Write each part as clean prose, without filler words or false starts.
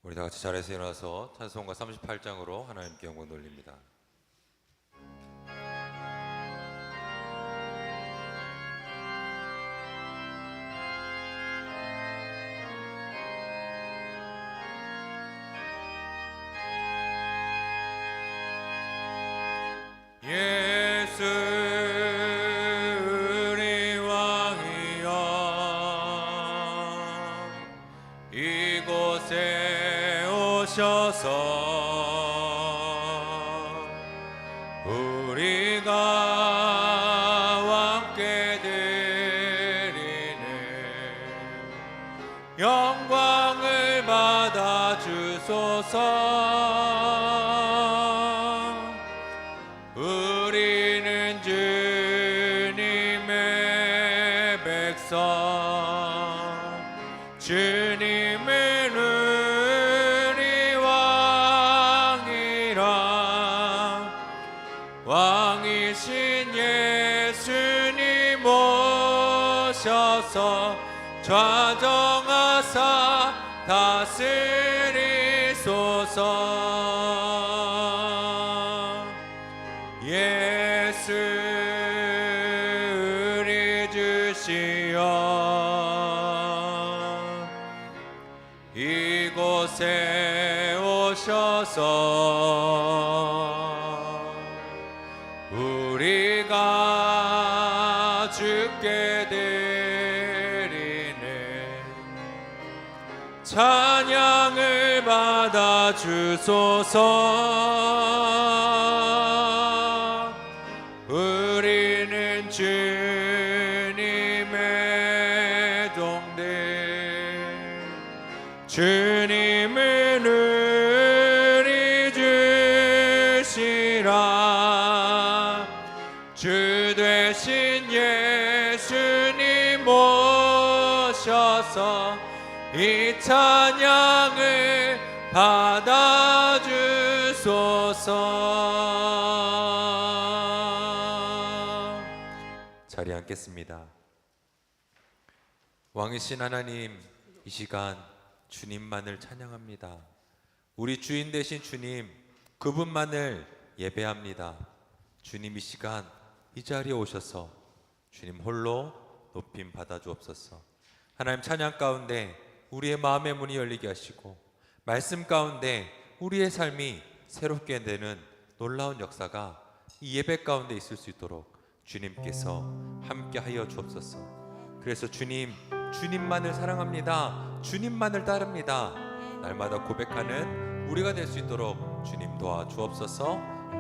우리 다 같이 자리에서 일어나서 찬송가 38장으로 하나님께 영광 돌립니다. 예수 우리 왕이여, 이곳에 오셔서 우리가 왕께 드리네 영광을 받아 주소서. 우리는 주님의 백성, 주님은 우리 왕이라. 왕이신 예수님 모셔서 좌정하사 다스리소서. 예수 우리 주시여, 이곳에 오셔서 우리가 주께 드리네 찬양을 받아 주소서. 우리는 주님의 동들, 주님은 우리 주시라. 주 되신 예수님 모셔서 이 찬양을 받아 주소서. 자리에 앉겠습니다. 왕이신 하나님, 이 시간 주님만을 찬양합니다. 우리 주인 되신 주님, 그분만을 예배합니다. 주님, 이 시간 이 자리에 오셔서 주님 홀로 높임 받아 주옵소서. 하나님, 찬양 가운데 우리의 마음의 문이 열리게 하시고 말씀 가운데 우리의 삶이 새롭게 되는 놀라운 역사가 이 예배 가운데 있을 수 있도록 주님께서 함께 하여 주옵소서. 그래서 주님, 주님만을 사랑합니다. 주님만을 따릅니다. 날마다 고백하는 우리가 될 수 있도록 주님 도와 주옵소서.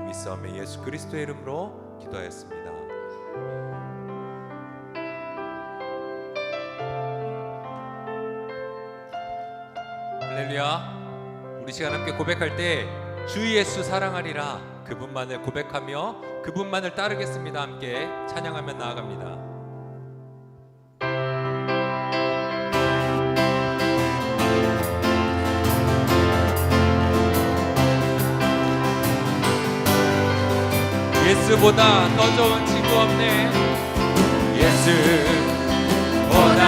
믿사오며 예수 그리스도의 이름으로 기도하였습니다. 할렐루야. 우리 시간 함께 고백할 때 주 예수 사랑하리라, 그분만을 고백하며 그분만을 따르겠습니다. 함께 찬양하며 나아갑니다. 예수보다 더 좋은 친구 없네. 예수보다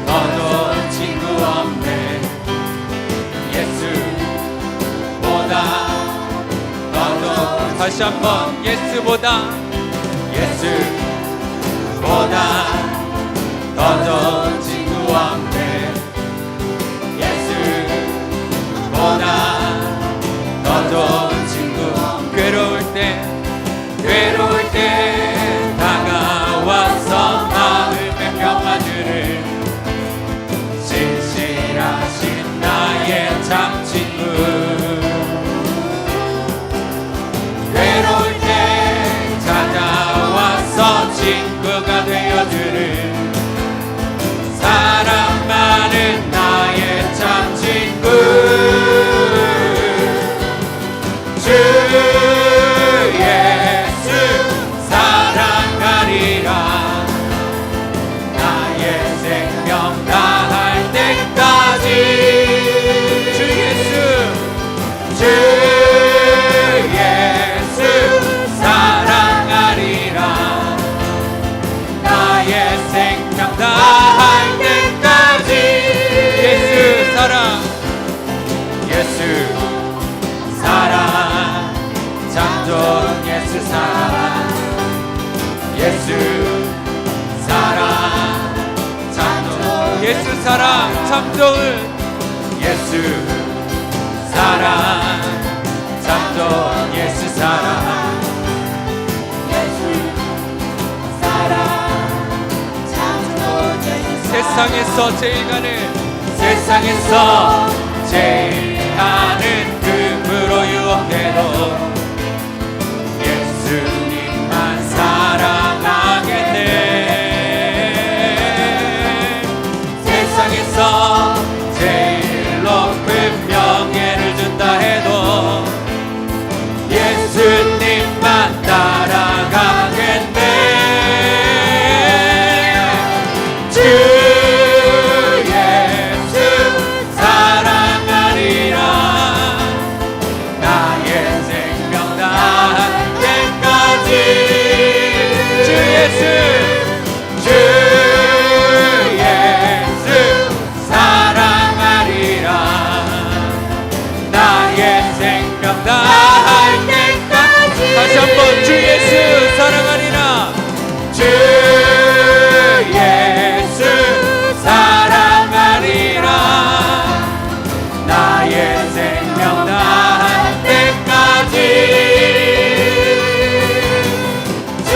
더 좋은 친구 없네. 예수보다 더 좋은, 다시 한번 예수보다 더 좋은 친구 없네. 예수보다 더 좋은 친구 없네. 괴로울 때 다가와서 마음의 평화주를, 진실하신 나의 참 친구. 괴로울 때 찾아와서 친구가 되어주는 사랑 사랑 참 좋은 예수 사랑 예수 사랑 참 좋은 예수 사랑 참 좋은 예수 사랑 참 좋은 예수 사랑 예수 사랑 참 좋은 예수 세상에서 제일 가는 세상에서 제일 가는 금으로 유혹해도 예수님만 사랑하게 돼 세상에서 제일 높은 명예를 준다 해도 예수님만 따라가겠네 주 예수 사랑하리라 나의 생명 다할 때까지 주 예수 사랑하리라 나의 생명 다할 때까지 다시 한번 주 예수 사랑하리라 주 예수 사랑하리라 나의 생명 다할 때까지 주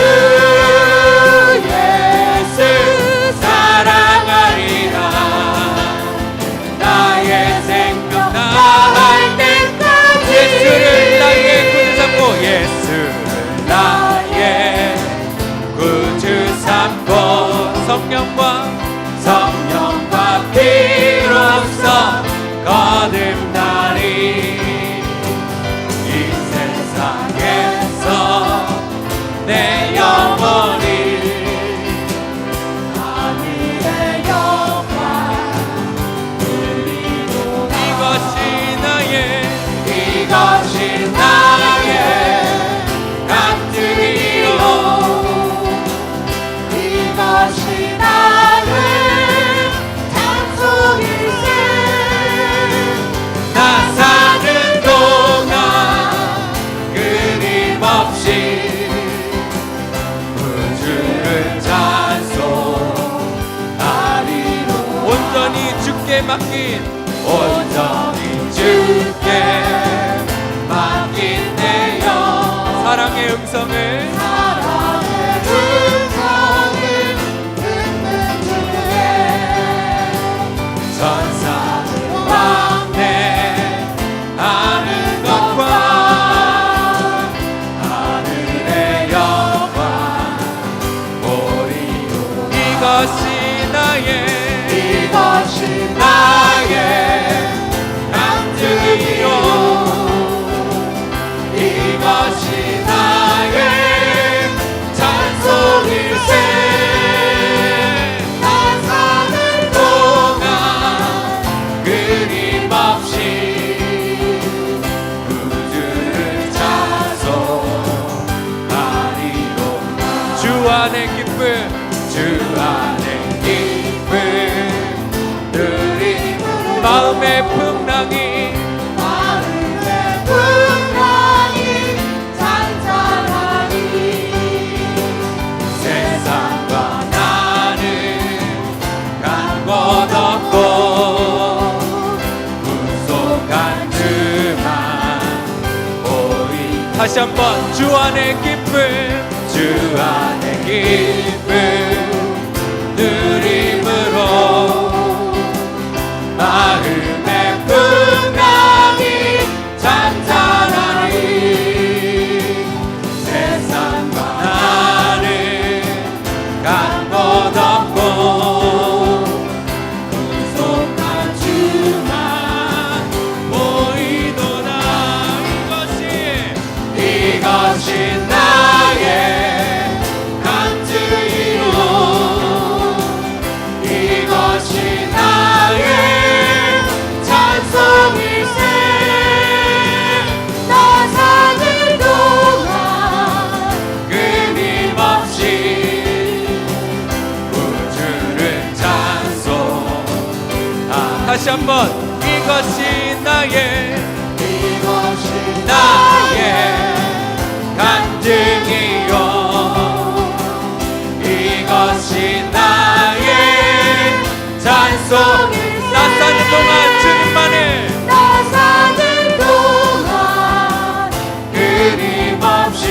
예수 사랑하리라 나의 생명 다할 때까지 예수를 나의 구주 삼고 예수를 나의 구주 삼고 성령과 피로써 거듭나리 이 세상에서 내 영혼이 하늘의 영광 누리도다 이것이 나의 간증이요 이것이 나의 찬송일세 나 사는 동안 끊임없이 구주를 찬송하리로 온전히 주께 맡긴 온전히 주께 맡긴 내 영 사랑의 음성을 사랑의 음성을 듣는 주에 전사들 왕래하는 것과 하늘의 영광 보리로 이것이 나의 간증이요 이것이 나의 찬송일세 나 사는 동안 끊임없이 구주를 찬송하리로다 주 안의 기쁨 주 안의 기쁨 누림으로 마음의 풍랑이 잔잔하니 세상과 나는 간 곳 없고 구속한 주만 보이 다시 한번 주 안의 기쁨 주 안의 기쁨 누림으로 마음의 풍랑이 잔잔하니 세상과 나는 간 곳 없고 구속한 주만 보이도다 이것이 나의 간증이요 이것이 나의 찬송일세 나 사는 동안 끊임없이 구주를 찬송하리 다시 한번 이것이 나의 계속 나 사는 동안 주님만을 끊임없이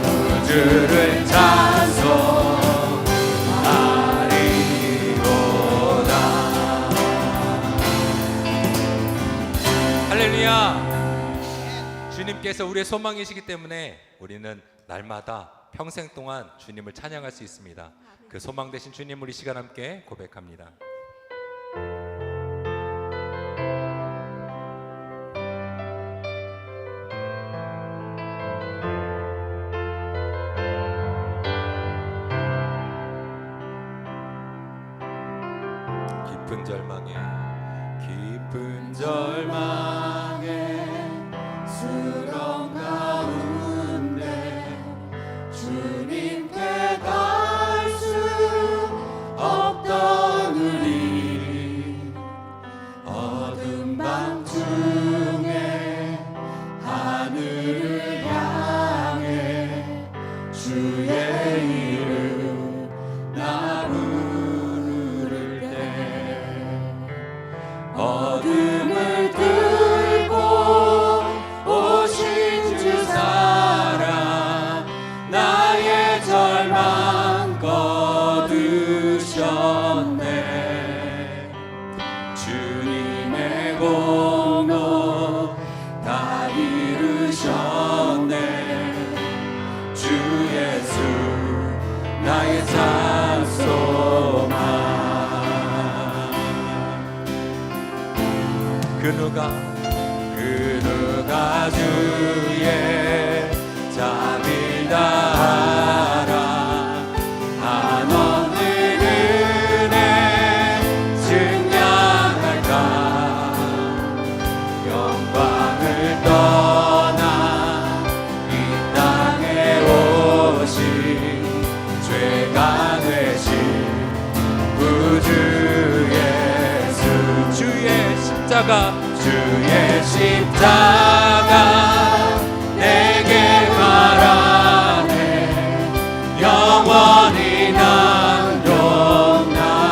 우주를 찬송하리로다. 할렐루야. 주님께서 우리의 소망이시기 때문에 우리는 날마다 평생 동안 주님을 찬양할 수 있습니다. 그 소망 되신 주님을 이 시간 함께 고백합니다. 깊은 절망에 수렁 가운데 주님께 갈 수 없던 우리 어둠 밤 중에 하늘을 향해 주의 이름 나 부를 때 어둠을 뚫고 오신 주 사랑 나의 절망 거두셨네. 주님의 공로 다 이루셨네. 주 예수 나의 찬송아. 그 누가 주의 자비를 다하라. 한없는 은혜 증량할까. 영광을 떠나 이 땅에 오신 죄가 되신 구주 예수. 주의 십자가 주의 십자가 내게 말하네. 영원히 난 용납했네.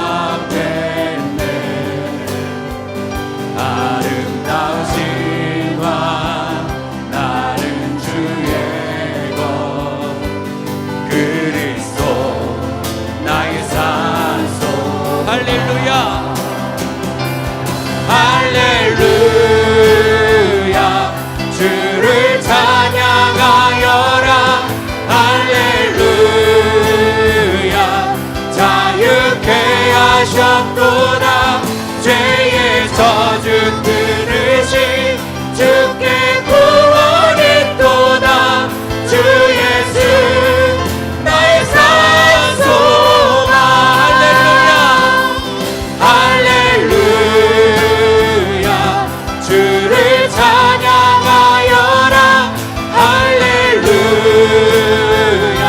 아름다우신 왕 나는 주의 것 그리스도 나의 산소. 할렐루야. 할렐루야. 주를 찬양하여라. 할렐루야. 자유케 하셨구나. 죄의 저주 끊으신 주께 구원이 또다. 주 예수 나의 산소가. 할렐루야. 주를 찬양하여라. 할렐루야.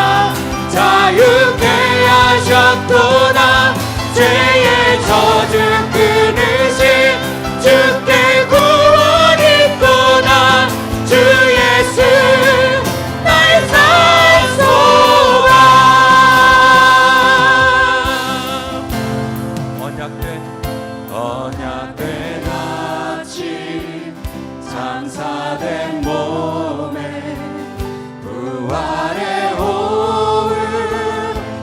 자유케 하셨구나. 죄의 저주 끊으신 주께 구원이 또다. 주 예수 나의 산소가. 언약된 아침 장사된 몸에 부활의 오후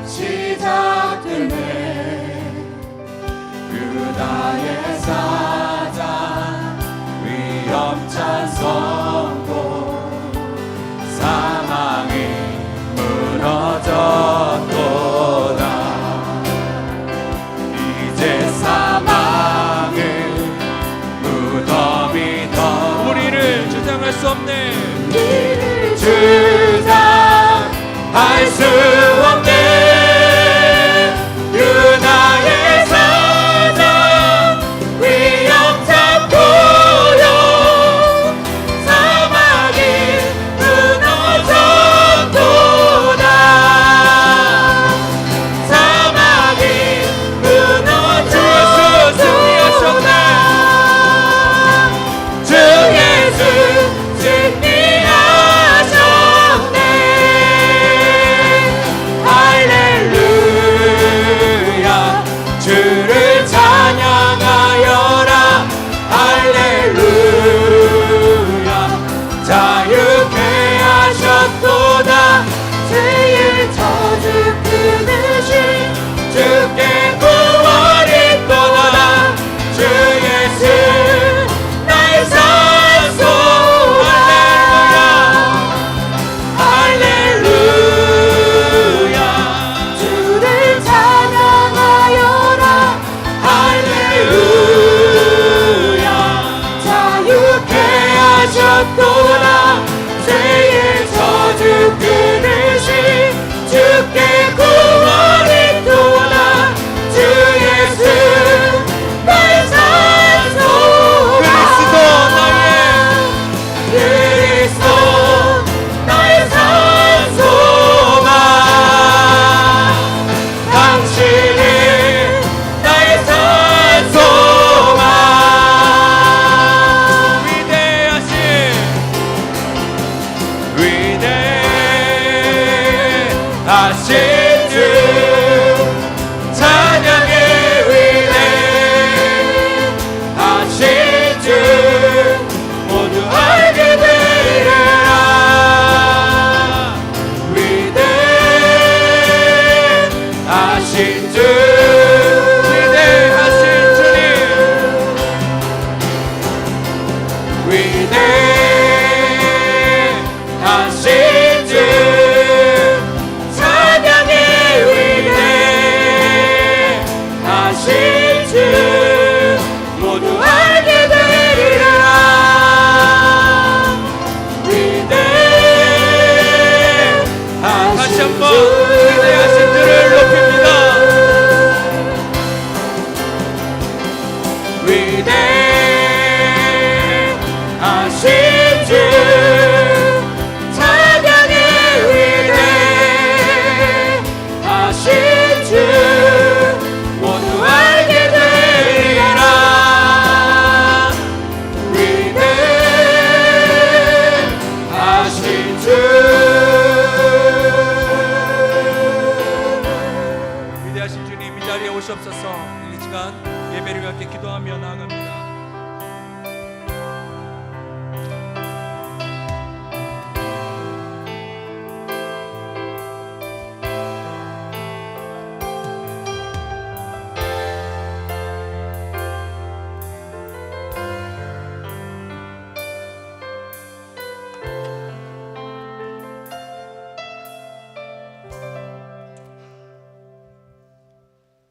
시작됐네. 유다의 사자 위험찬 선고 사망이 무너졌도다. 이제 사망은 무덤이 더 우리를 주장할 수 없네. 주장할 수 없네. 유다의 사자 위험찬 고요 사망이 무너졌도다. 사망이 무너졌도다. 주 예수 승리하셨네. 위대하신 주를 높입니다. 위대하신 주 찬양의 위대하신 주 모두 알게 되리라. 위대하신 주 위대하신 주님 이 자리에 오시옵소서. 이 시간 예배를 위해 기도하며 나아갑니다.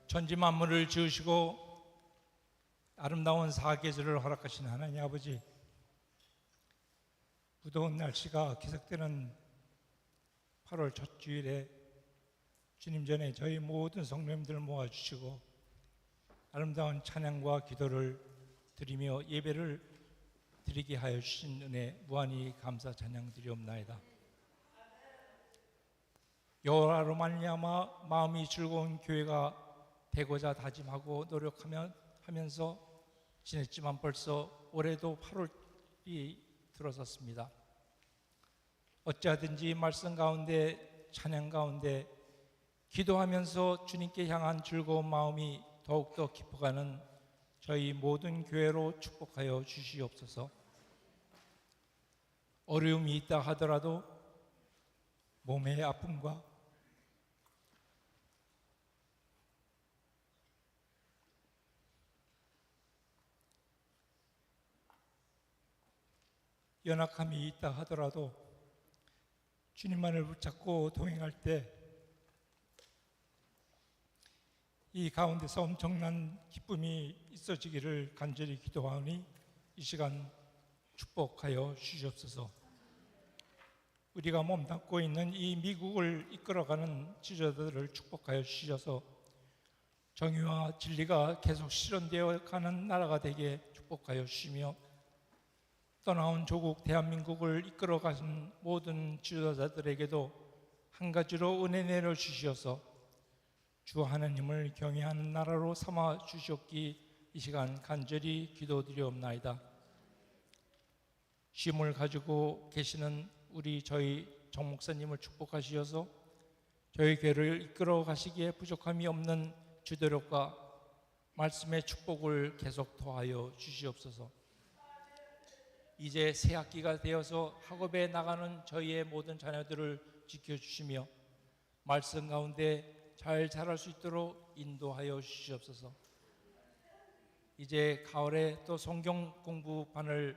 천지 만물을 지으시고 아름다운 사계절을 허락하신 하나님 아버지, 무더운 날씨가 계속되는 8월 첫 주일에 주님 전에 저희 모든 성도님들을 모아주시고 아름다운 찬양과 기도를 드리며 예배를 드리게 하여 주신 은혜 무한히 감사 찬양 드리옵나이다. 여호와로 말미암아 마음이 즐거운 교회가 되고자 다짐하고 노력하면서 지냈지만 벌써 올해도 8월이 들어섰습니다. 어찌하든지 말씀 가운데 찬양 가운데 기도하면서 주님께 향한 즐거운 마음이 더욱더 깊어가는 저희 모든 교회로 축복하여 주시옵소서. 어려움이 있다 하더라도 몸의 아픔과 연약함이 있다 하더라도 주님만을 붙잡고 동행할 때 이 가운데서 엄청난 기쁨이 있어지기를 간절히 기도하오니 이 시간 축복하여 주시옵소서. 우리가 몸담고 있는 이 미국을 이끌어가는 지도자들을 축복하여 주셔서 정의와 진리가 계속 실현되어 가는 나라가 되게 축복하여 주시며 떠나온 조국 대한민국을 이끌어가신 모든 지도자들에게도 한 가지로 은혜 내려 주시어서 주 하나님을 경외하는 나라로 삼아 주시옵기 이 시간 간절히 기도드리옵나이다. 쉼을 가지고 계시는 저희 정 목사님을 축복하시어서 저희 교회를 이끌어 가시기에 부족함이 없는 주도력과 말씀의 축복을 계속 더하여 주시옵소서. 이제 새 학기가 되어서 학업에 나가는 저희의 모든 자녀들을 지켜주시며 말씀 가운데 잘 자랄 수 있도록 인도하여 주시옵소서. 이제 가을에 또 성경 공부반을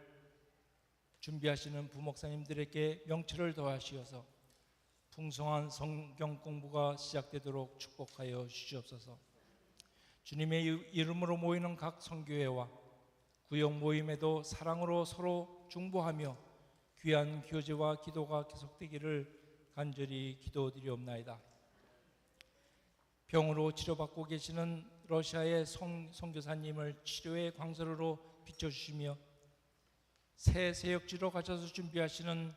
준비하시는 부목사님들에게 명철을 더하시어서 풍성한 성경 공부가 시작되도록 축복하여 주시옵소서. 주님의 이름으로 모이는 각 선교회와 구역 모임에도 사랑으로 서로 중보하며 귀한 교제와 기도가 계속되기를 간절히 기도드리옵나이다. 병으로 치료받고 계시는 러시아의 선교사님을 치료의 광선으로 비춰주시며 새 세역지로 가셔서 준비하시는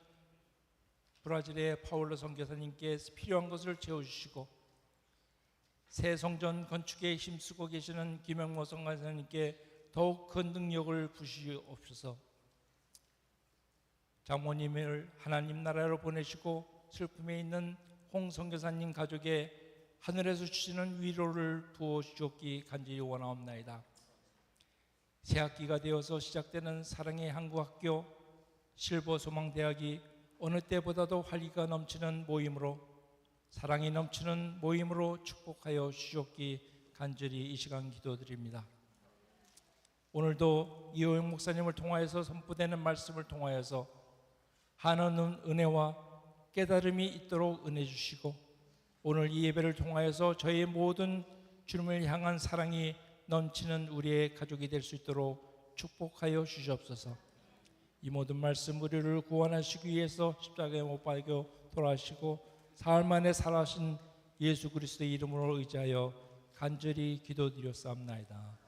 브라질의 파울로 선교사님께 필요한 것을 채워주시고 새 성전 건축에 힘쓰고 계시는 김영모 선교사님께 더욱 큰 능력을 부시옵소서. 장모님을 하나님 나라로 보내시고 슬픔에 있는 홍 선교사님 가족에 하늘에서 주시는 위로를 부어 주옵기 간절히 원하옵나이다. 새 학기가 되어서 시작되는 사랑의 한국학교 실버소망대학이 어느 때보다도 활기가 넘치는 모임으로 사랑이 넘치는 모임으로 축복하여 주옵기 간절히 이 시간 기도드립니다. 오늘도 이호영 목사님을 통하여서 선포되는 말씀을 통하여서 한없는 은혜와 깨달음이 있도록 은혜 주시고 오늘 이 예배를 통하여서 저희의 모든 주님을 향한 사랑이 넘치는 우리의 가족이 될 수 있도록 축복하여 주시옵소서. 이 모든 말씀 우리를 구원하시기 위해서 십자가에 못 박혀 돌아가시고 사흘 만에 살아신 예수 그리스도의 이름으로 의지하여 간절히 기도드렸사옵나이다.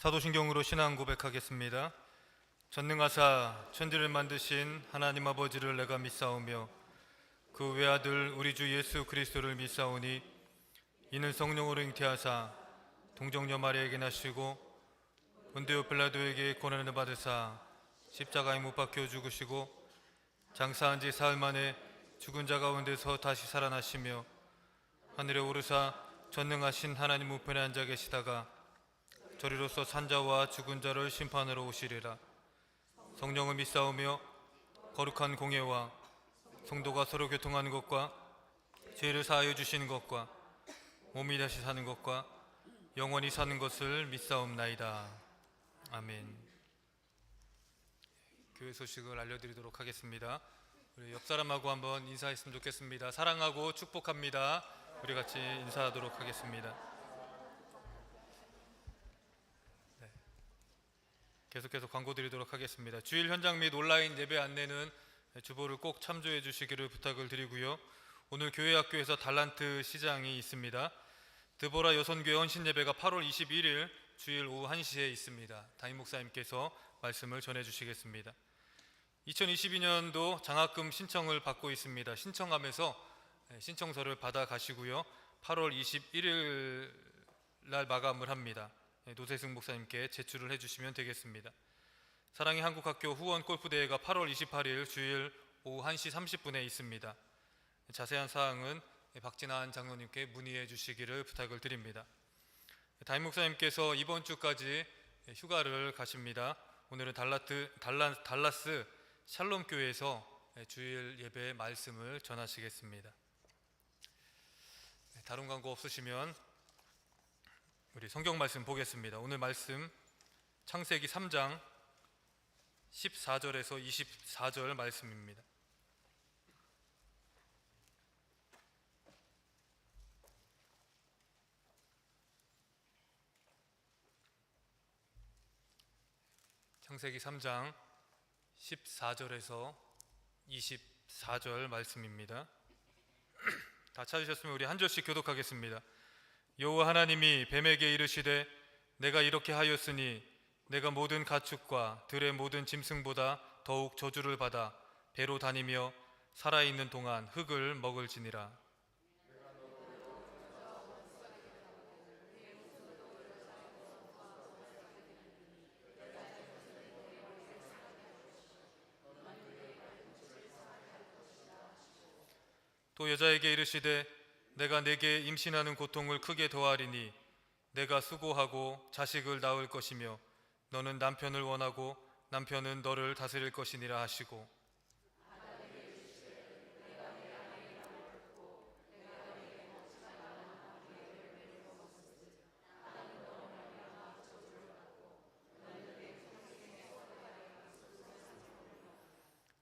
사도신경으로 신앙 고백하겠습니다. 전능하사 천지를 만드신 하나님 아버지를 내가 믿사오며 그 외아들 우리 주 예수 그리스도를 믿사오니 이는 성령으로 잉태하사 동정녀 마리아에게 나시고 본디오 빌라도에게 고난을 받으사 십자가에 못 박혀 죽으시고 장사한 지 사흘 만에 죽은 자 가운데서 다시 살아나시며 하늘에 오르사 전능하신 하나님 우편에 앉아 계시다가 저리로서 산자와 죽은 자를 심판하러 오시리라. 성령을 믿사오며 거룩한 공예와 성도가 서로 교통하는 것과 죄를 사하여 주시는 것과 몸이 다시 사는 것과 영원히 사는 것을 믿사옵나이다. 아멘. 교회 소식을 알려드리도록 하겠습니다. 우리 옆 사람하고 한번 인사했으면 좋겠습니다. 사랑하고 축복합니다. 우리 같이 인사하도록 하겠습니다. 계속해서 광고 드리도록 하겠습니다. 주일 현장 및 온라인 예배 안내는 주보를 꼭 참조해 주시기를 부탁을 드리고요. 오늘 교회학교에서 달란트 시장이 있습니다. 드보라 여선교회 헌신 예배가 8월 21일 주일 오후 1시에 있습니다. 담임 목사님께서 말씀을 전해 주시겠습니다. 2022년도 장학금 신청을 받고 있습니다. 신청하면서 신청서를 받아 가시고요. 8월 21일 날 마감을 합니다. 노세승 목사님께 제출을 해주시면 되겠습니다. 사랑의 한국학교 후원 골프대회가 8월 28일 주일 오후 1시 30분에 있습니다. 자세한 사항은 박진환 장로님께 문의해 주시기를 부탁을 드립니다. 담임 목사님께서 이번 주까지 휴가를 가십니다. 오늘은 달라스 샬롬교회에서 주일 예배 말씀을 전하시겠습니다. 다른 광고 없으시면 우리 성경 말씀 보겠습니다. 오늘 말씀 창세기 3장 14절에서 24절 말씀입니다. 창세기 3장 14절에서 24절 말씀입니다. 다 찾으셨으면 우리 한 절씩 교독하겠습니다. 여호와 하나님이 뱀에게 이르시되 내가 이렇게 하였으니 내가 모든 가축과 들의 모든 짐승보다 더욱 저주를 받아 배로 다니며 살아있는 동안 흙을 먹을지니라. 또 여자에게 이르시되 내가 내게 임신하는 고통을 크게 더하리니 내가 수고하고 자식을 낳을 것이며 너는 남편을 원하고 남편은 너를 다스릴 것이니라 하시고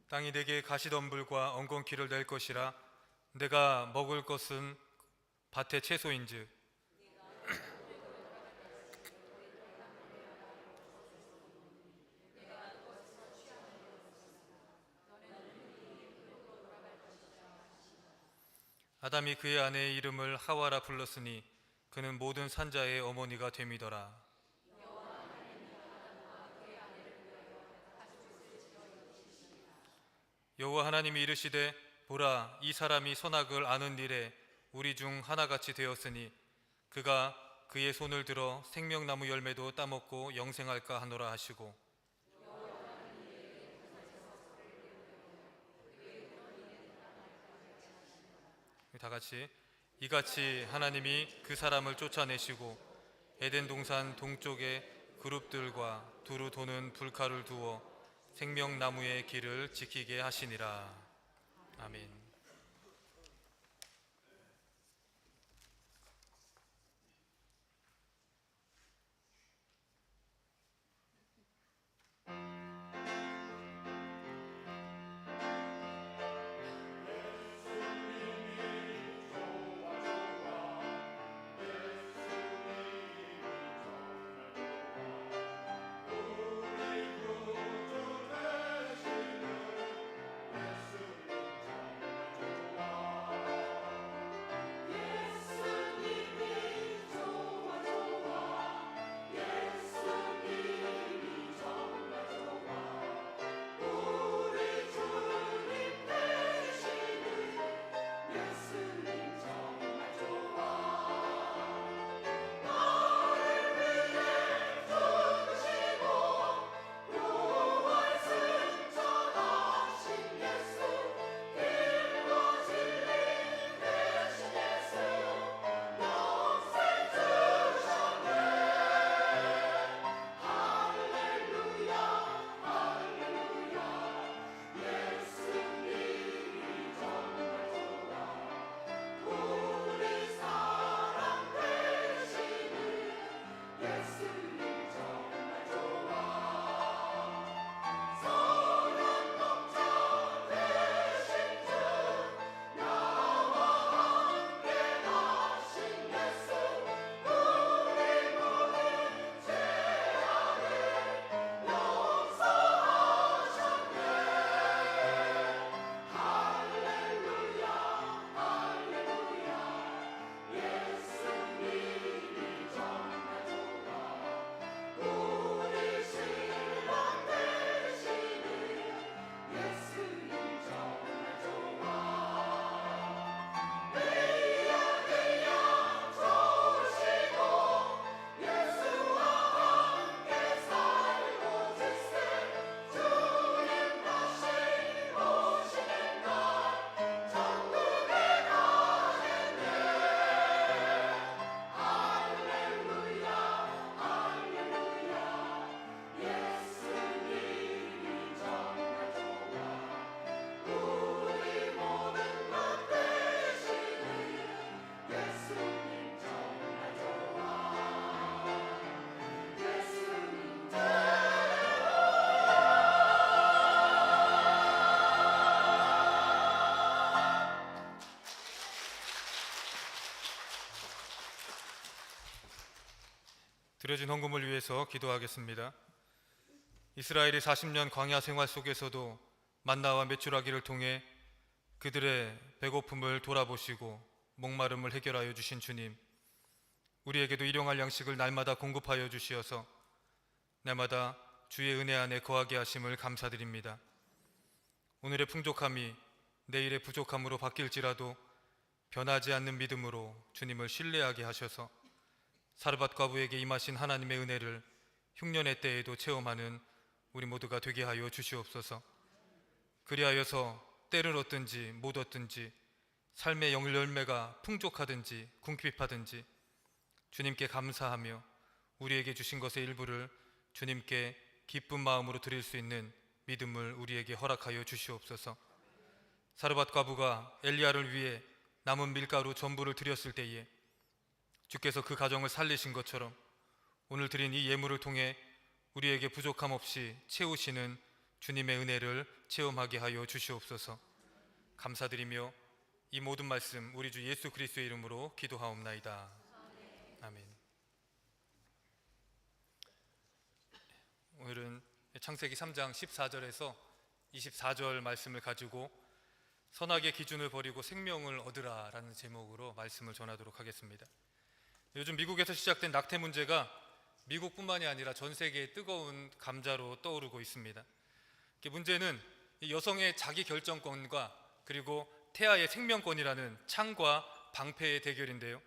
땅이 내게 가시덤불과 엉겅퀴를 낼 것이라. 내가 먹을 것은 밭의 채소인즉 아담이 그의 아내의 이름을 하와라 불렀으니 그는 모든 산자의 어머니가 됨이더라. 여호와 하나님이 이르시되 보라, 이 사람이 선악을 아는 일에 우리 중 하나같이 되었으니 그가 그의 손을 들어 생명나무 열매도 따먹고 영생할까 하노라 하시고 다같이 이같이 하나님이 그 사람을 쫓아내시고 에덴 동산 동쪽에 그룹들과 두루 도는 불칼을 두어 생명나무의 길을 지키게 하시니라. 아멘. 드려진 헌금을 위해서 기도하겠습니다. 이스라엘이 40년 광야 생활 속에서도 만나와 메추라기를 통해 그들의 배고픔을 돌아보시고 목마름을 해결하여 주신 주님, 우리에게도 일용할 양식을 날마다 공급하여 주시어서 날마다 주의 은혜 안에 거하게 하심을 감사드립니다. 오늘의 풍족함이 내일의 부족함으로 바뀔지라도 변하지 않는 믿음으로 주님을 신뢰하게 하셔서 사르밧 과부에게 임하신 하나님의 은혜를 흉년의 때에도 체험하는 우리 모두가 되게 하여 주시옵소서. 그리하여서 때를 얻든지 못 얻든지 삶의 열매가 풍족하든지 궁핍하든지 주님께 감사하며 우리에게 주신 것의 일부를 주님께 기쁜 마음으로 드릴 수 있는 믿음을 우리에게 허락하여 주시옵소서. 사르밧 과부가 엘리야를 위해 남은 밀가루 전부를 드렸을 때에 주께서 그 가정을 살리신 것처럼 오늘 드린 이 예물을 통해 우리에게 부족함 없이 채우시는 주님의 은혜를 체험하게 하여 주시옵소서. 감사드리며 이 모든 말씀 우리 주 예수 그리스도의 이름으로 기도하옵나이다. 아멘. 오늘은 창세기 3장 14절에서 24절 말씀을 가지고 선악의 기준을 버리고 생명을 얻으라 라는 제목으로 말씀을 전하도록 하겠습니다. 요즘 미국에서 시작된 낙태 문제가 미국뿐만이 아니라 전 세계의 뜨거운 감자로 떠오르고 있습니다. 문제는 여성의 자기 결정권과 그리고 태아의 생명권이라는 창과 방패의 대결인데요.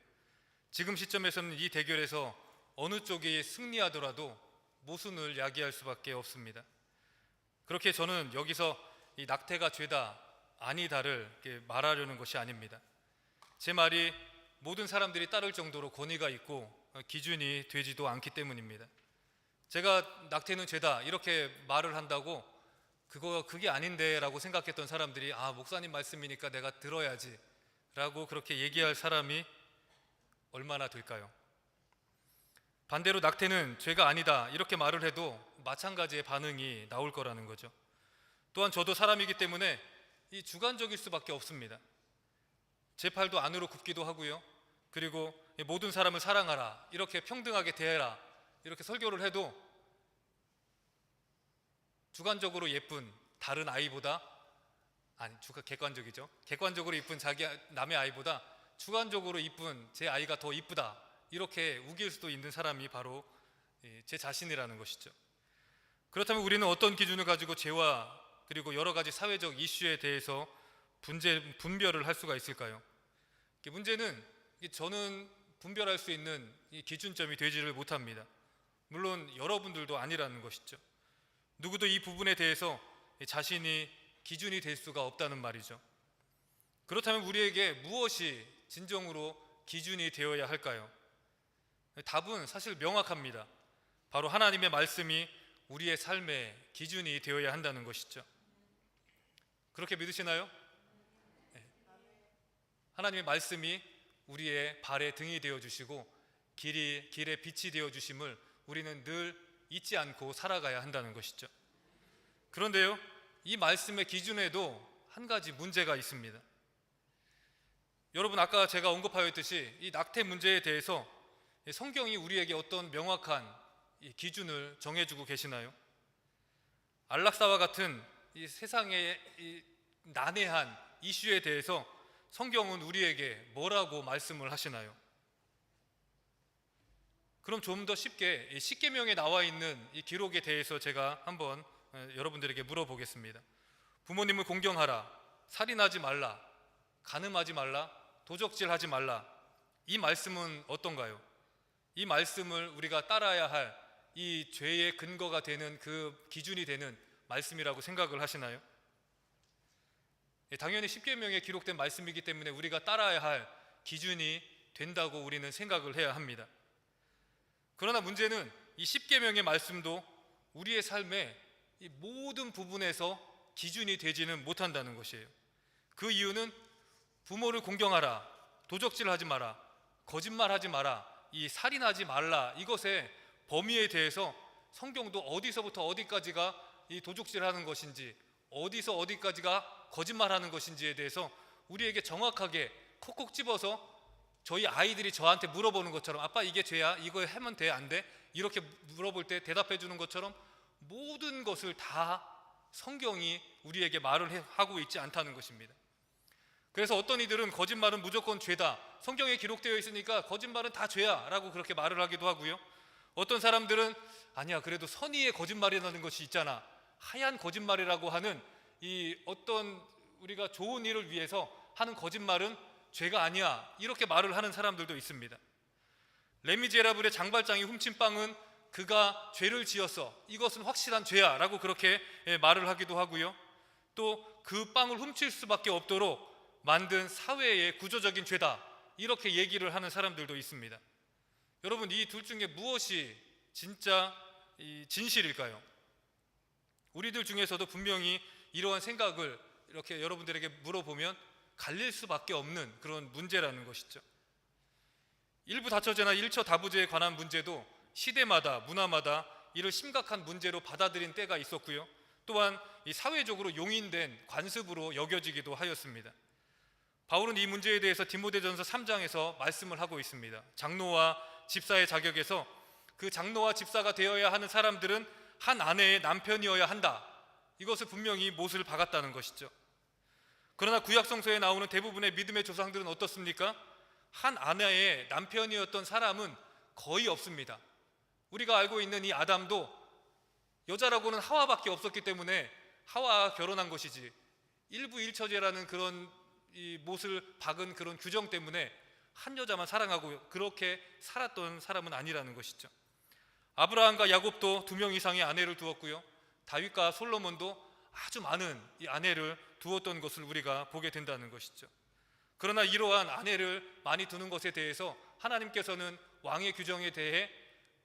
지금 시점에서는 이 대결에서 어느 쪽이 승리하더라도 모순을 야기할 수밖에 없습니다. 그렇게 저는 여기서 이 낙태가 죄다 아니다를 말하려는 것이 아닙니다. 제 말이 모든 사람들이 따를 정도로 권위가 있고 기준이 되지도 않기 때문입니다. 제가 낙태는 죄다 이렇게 말을 한다고 그게 아닌데 라고 생각했던 사람들이 목사님 말씀이니까 내가 들어야지 라고 그렇게 얘기할 사람이 얼마나 될까요? 반대로 낙태는 죄가 아니다 이렇게 말을 해도 마찬가지의 반응이 나올 거라는 거죠. 또한 저도 사람이기 때문에 이 주관적일 수밖에 없습니다. 제 팔도 안으로 굽기도 하고요. 그리고 모든 사람을 사랑하라, 이렇게 평등하게 대해라, 이렇게 설교를 해도 주관적으로 예쁜 다른 아이보다, 객관적이죠. 객관적으로 이쁜 남의 아이보다 주관적으로 이쁜 제 아이가 더 이쁘다, 이렇게 우길 수도 있는 사람이 바로 제 자신이라는 것이죠. 그렇다면 우리는 어떤 기준을 가지고 죄와 그리고 여러 가지 사회적 이슈에 대해서 분별을 할 수가 있을까요? 문제는 저는 분별할 수 있는 이 기준점이 되지를 못합니다. 물론 여러분들도 아니라는 것이죠. 누구도 이 부분에 대해서 자신이 기준이 될 수가 없다는 말이죠. 그렇다면 우리에게 무엇이 진정으로 기준이 되어야 할까요? 답은 사실 명확합니다. 바로 하나님의 말씀이 우리의 삶의 기준이 되어야 한다는 것이죠. 그렇게 믿으시나요? 네. 하나님의 말씀이 우리의 발의 등이 되어주시고 길의 빛이 되어주심을 우리는 늘 잊지 않고 살아가야 한다는 것이죠. 그런데요, 이 말씀의 기준에도 한 가지 문제가 있습니다. 여러분, 아까 제가 언급하였듯이 이 낙태 문제에 대해서 성경이 우리에게 어떤 명확한 이 기준을 정해주고 계시나요? 안락사와 같은 이 세상의 이 난해한 이슈에 대해서 성경은 우리에게 뭐라고 말씀을 하시나요? 그럼 좀 더 쉽게 이 십계명에 나와 있는 이 기록에 대해서 제가 한번 여러분들에게 물어보겠습니다. 부모님을 공경하라, 살인하지 말라, 간음하지 말라, 도적질하지 말라. 이 말씀은 어떤가요? 이 말씀을 우리가 따라야 할 이 죄의 근거가 되는 그 기준이 되는 말씀이라고 생각을 하시나요? 당연히 십계명에 기록된 말씀이기 때문에 우리가 따라야 할 기준이 된다고 우리는 생각을 해야 합니다. 그러나 문제는 이 십계명의 말씀도 우리의 삶의 이 모든 부분에서 기준이 되지는 못한다는 것이에요. 그 이유는 부모를 공경하라, 도적질하지 마라, 거짓말하지 마라, 이 살인하지 말라, 이것의 범위에 대해서 성경도 어디서부터 어디까지가 이 도적질하는 것인지, 어디서 어디까지가 거짓말하는 것인지에 대해서 우리에게 정확하게 콕콕 집어서 저희 아이들이 저한테 물어보는 것처럼, 아빠 이게 죄야? 이거 하면 돼? 안 돼? 이렇게 물어볼 때 대답해 주는 것처럼 모든 것을 다 성경이 우리에게 말을 하고 있지 않다는 것입니다. 그래서 어떤 이들은 거짓말은 무조건 죄다, 성경에 기록되어 있으니까 거짓말은 다 죄야 라고 그렇게 말을 하기도 하고요. 어떤 사람들은 아니야, 그래도 선의의 거짓말이라는 것이 있잖아, 하얀 거짓말이라고 하는 이 어떤 우리가 좋은 일을 위해서 하는 거짓말은 죄가 아니야, 이렇게 말을 하는 사람들도 있습니다. 레미제라블의 장발장이 훔친 빵은 그가 죄를 지었어, 이것은 확실한 죄야 라고 그렇게 말을 하기도 하고요. 또 그 빵을 훔칠 수밖에 없도록 만든 사회의 구조적인 죄다, 이렇게 얘기를 하는 사람들도 있습니다. 여러분, 이 둘 중에 무엇이 진짜 진실일까요? 우리들 중에서도 분명히 이러한 생각을 이렇게 여러분들에게 물어보면 갈릴 수밖에 없는 그런 문제라는 것이죠. 일부 다처제나 일처 다부제에 관한 문제도 시대마다 문화마다 이를 심각한 문제로 받아들인 때가 있었고요. 또한 이 사회적으로 용인된 관습으로 여겨지기도 하였습니다. 바울은 이 문제에 대해서 디모데전서 3장에서 말씀을 하고 있습니다. 장로와 집사의 자격에서 그 장로와 집사가 되어야 하는 사람들은 한 아내의 남편이어야 한다, 이것을 분명히 못을 박았다는 것이죠. 그러나 구약성서에 나오는 대부분의 믿음의 조상들은 어떻습니까? 한 아내의 남편이었던 사람은 거의 없습니다. 우리가 알고 있는 이 아담도 여자라고는 하와밖에 없었기 때문에 하와와 결혼한 것이지, 일부 일처제라는 그런 이 못을 박은 그런 규정 때문에 한 여자만 사랑하고 그렇게 살았던 사람은 아니라는 것이죠. 아브라함과 야곱도 2명 이상의 아내를 두었고요. 다윗과 솔로몬도 아주 많은 이 아내를 두었던 것을 우리가 보게 된다는 것이죠. 그러나 이러한 아내를 많이 두는 것에 대해서 하나님께서는 왕의 규정에 대해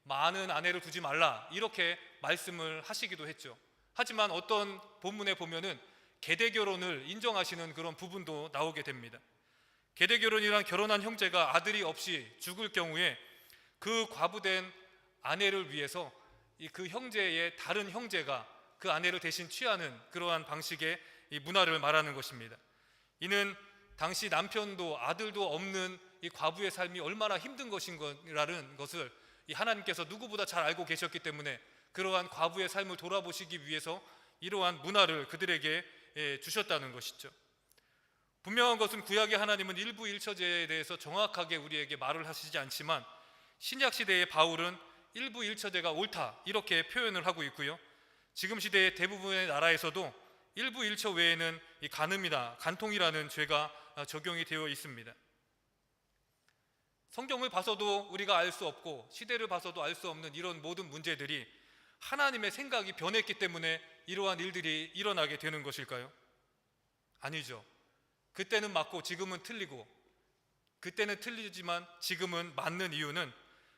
많은 아내를 두지 말라, 이렇게 말씀을 하시기도 했죠. 하지만 어떤 본문에 보면은 계대 결혼을 인정하시는 그런 부분도 나오게 됩니다. 계대 결혼이란 결혼한 형제가 아들이 없이 죽을 경우에 그 과부된 아내를 위해서 그 형제의 다른 형제가 그 아내를 대신 취하는 그러한 방식의 이 문화를 말하는 것입니다. 이는 당시 남편도 아들도 없는 이 과부의 삶이 얼마나 힘든 것인가라는 것을 이 하나님께서 누구보다 잘 알고 계셨기 때문에 그러한 과부의 삶을 돌아보시기 위해서 이러한 문화를 그들에게 주셨다는 것이죠. 분명한 것은 구약의 하나님은 일부 일처제에 대해서 정확하게 우리에게 말을 하시지 않지만 신약 시대의 바울은 일부 일처제가 옳다 이렇게 표현을 하고 있고요. 지금 시대의 대부분의 나라에서도 일부 일처 외에는 이 간음이나 간통이라는 죄가 적용이 되어 있습니다. 성경을 봐서도 우리가 알 수 없고 시대를 봐서도 알 수 없는 이런 모든 문제들이 하나님의 생각이 변했기 때문에 이러한 일들이 일어나게 되는 것일까요? 아니죠. 그때는 맞고 지금은 틀리고, 그때는 틀리지만 지금은 맞는 이유는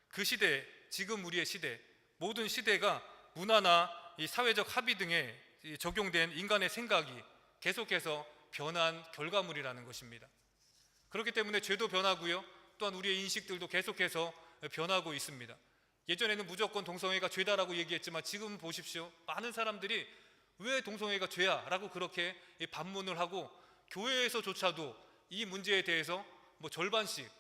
그 시대, 지금 우리의 시대, 모든 시대가 문화나 이 사회적 합의 등에 적용된 인간의 생각이 계속해서 변한 결과물이라는 것입니다. 그렇기 때문에 죄도 변하고요, 또한 우리의 인식들도 계속해서 변하고 있습니다. 예전에는 무조건 동성애가 죄다라고 얘기했지만 지금 보십시오. 많은 사람들이 왜 동성애가 죄야? 라고 그렇게 반문을 하고 교회에서조차도 이 문제에 대해서 절반씩,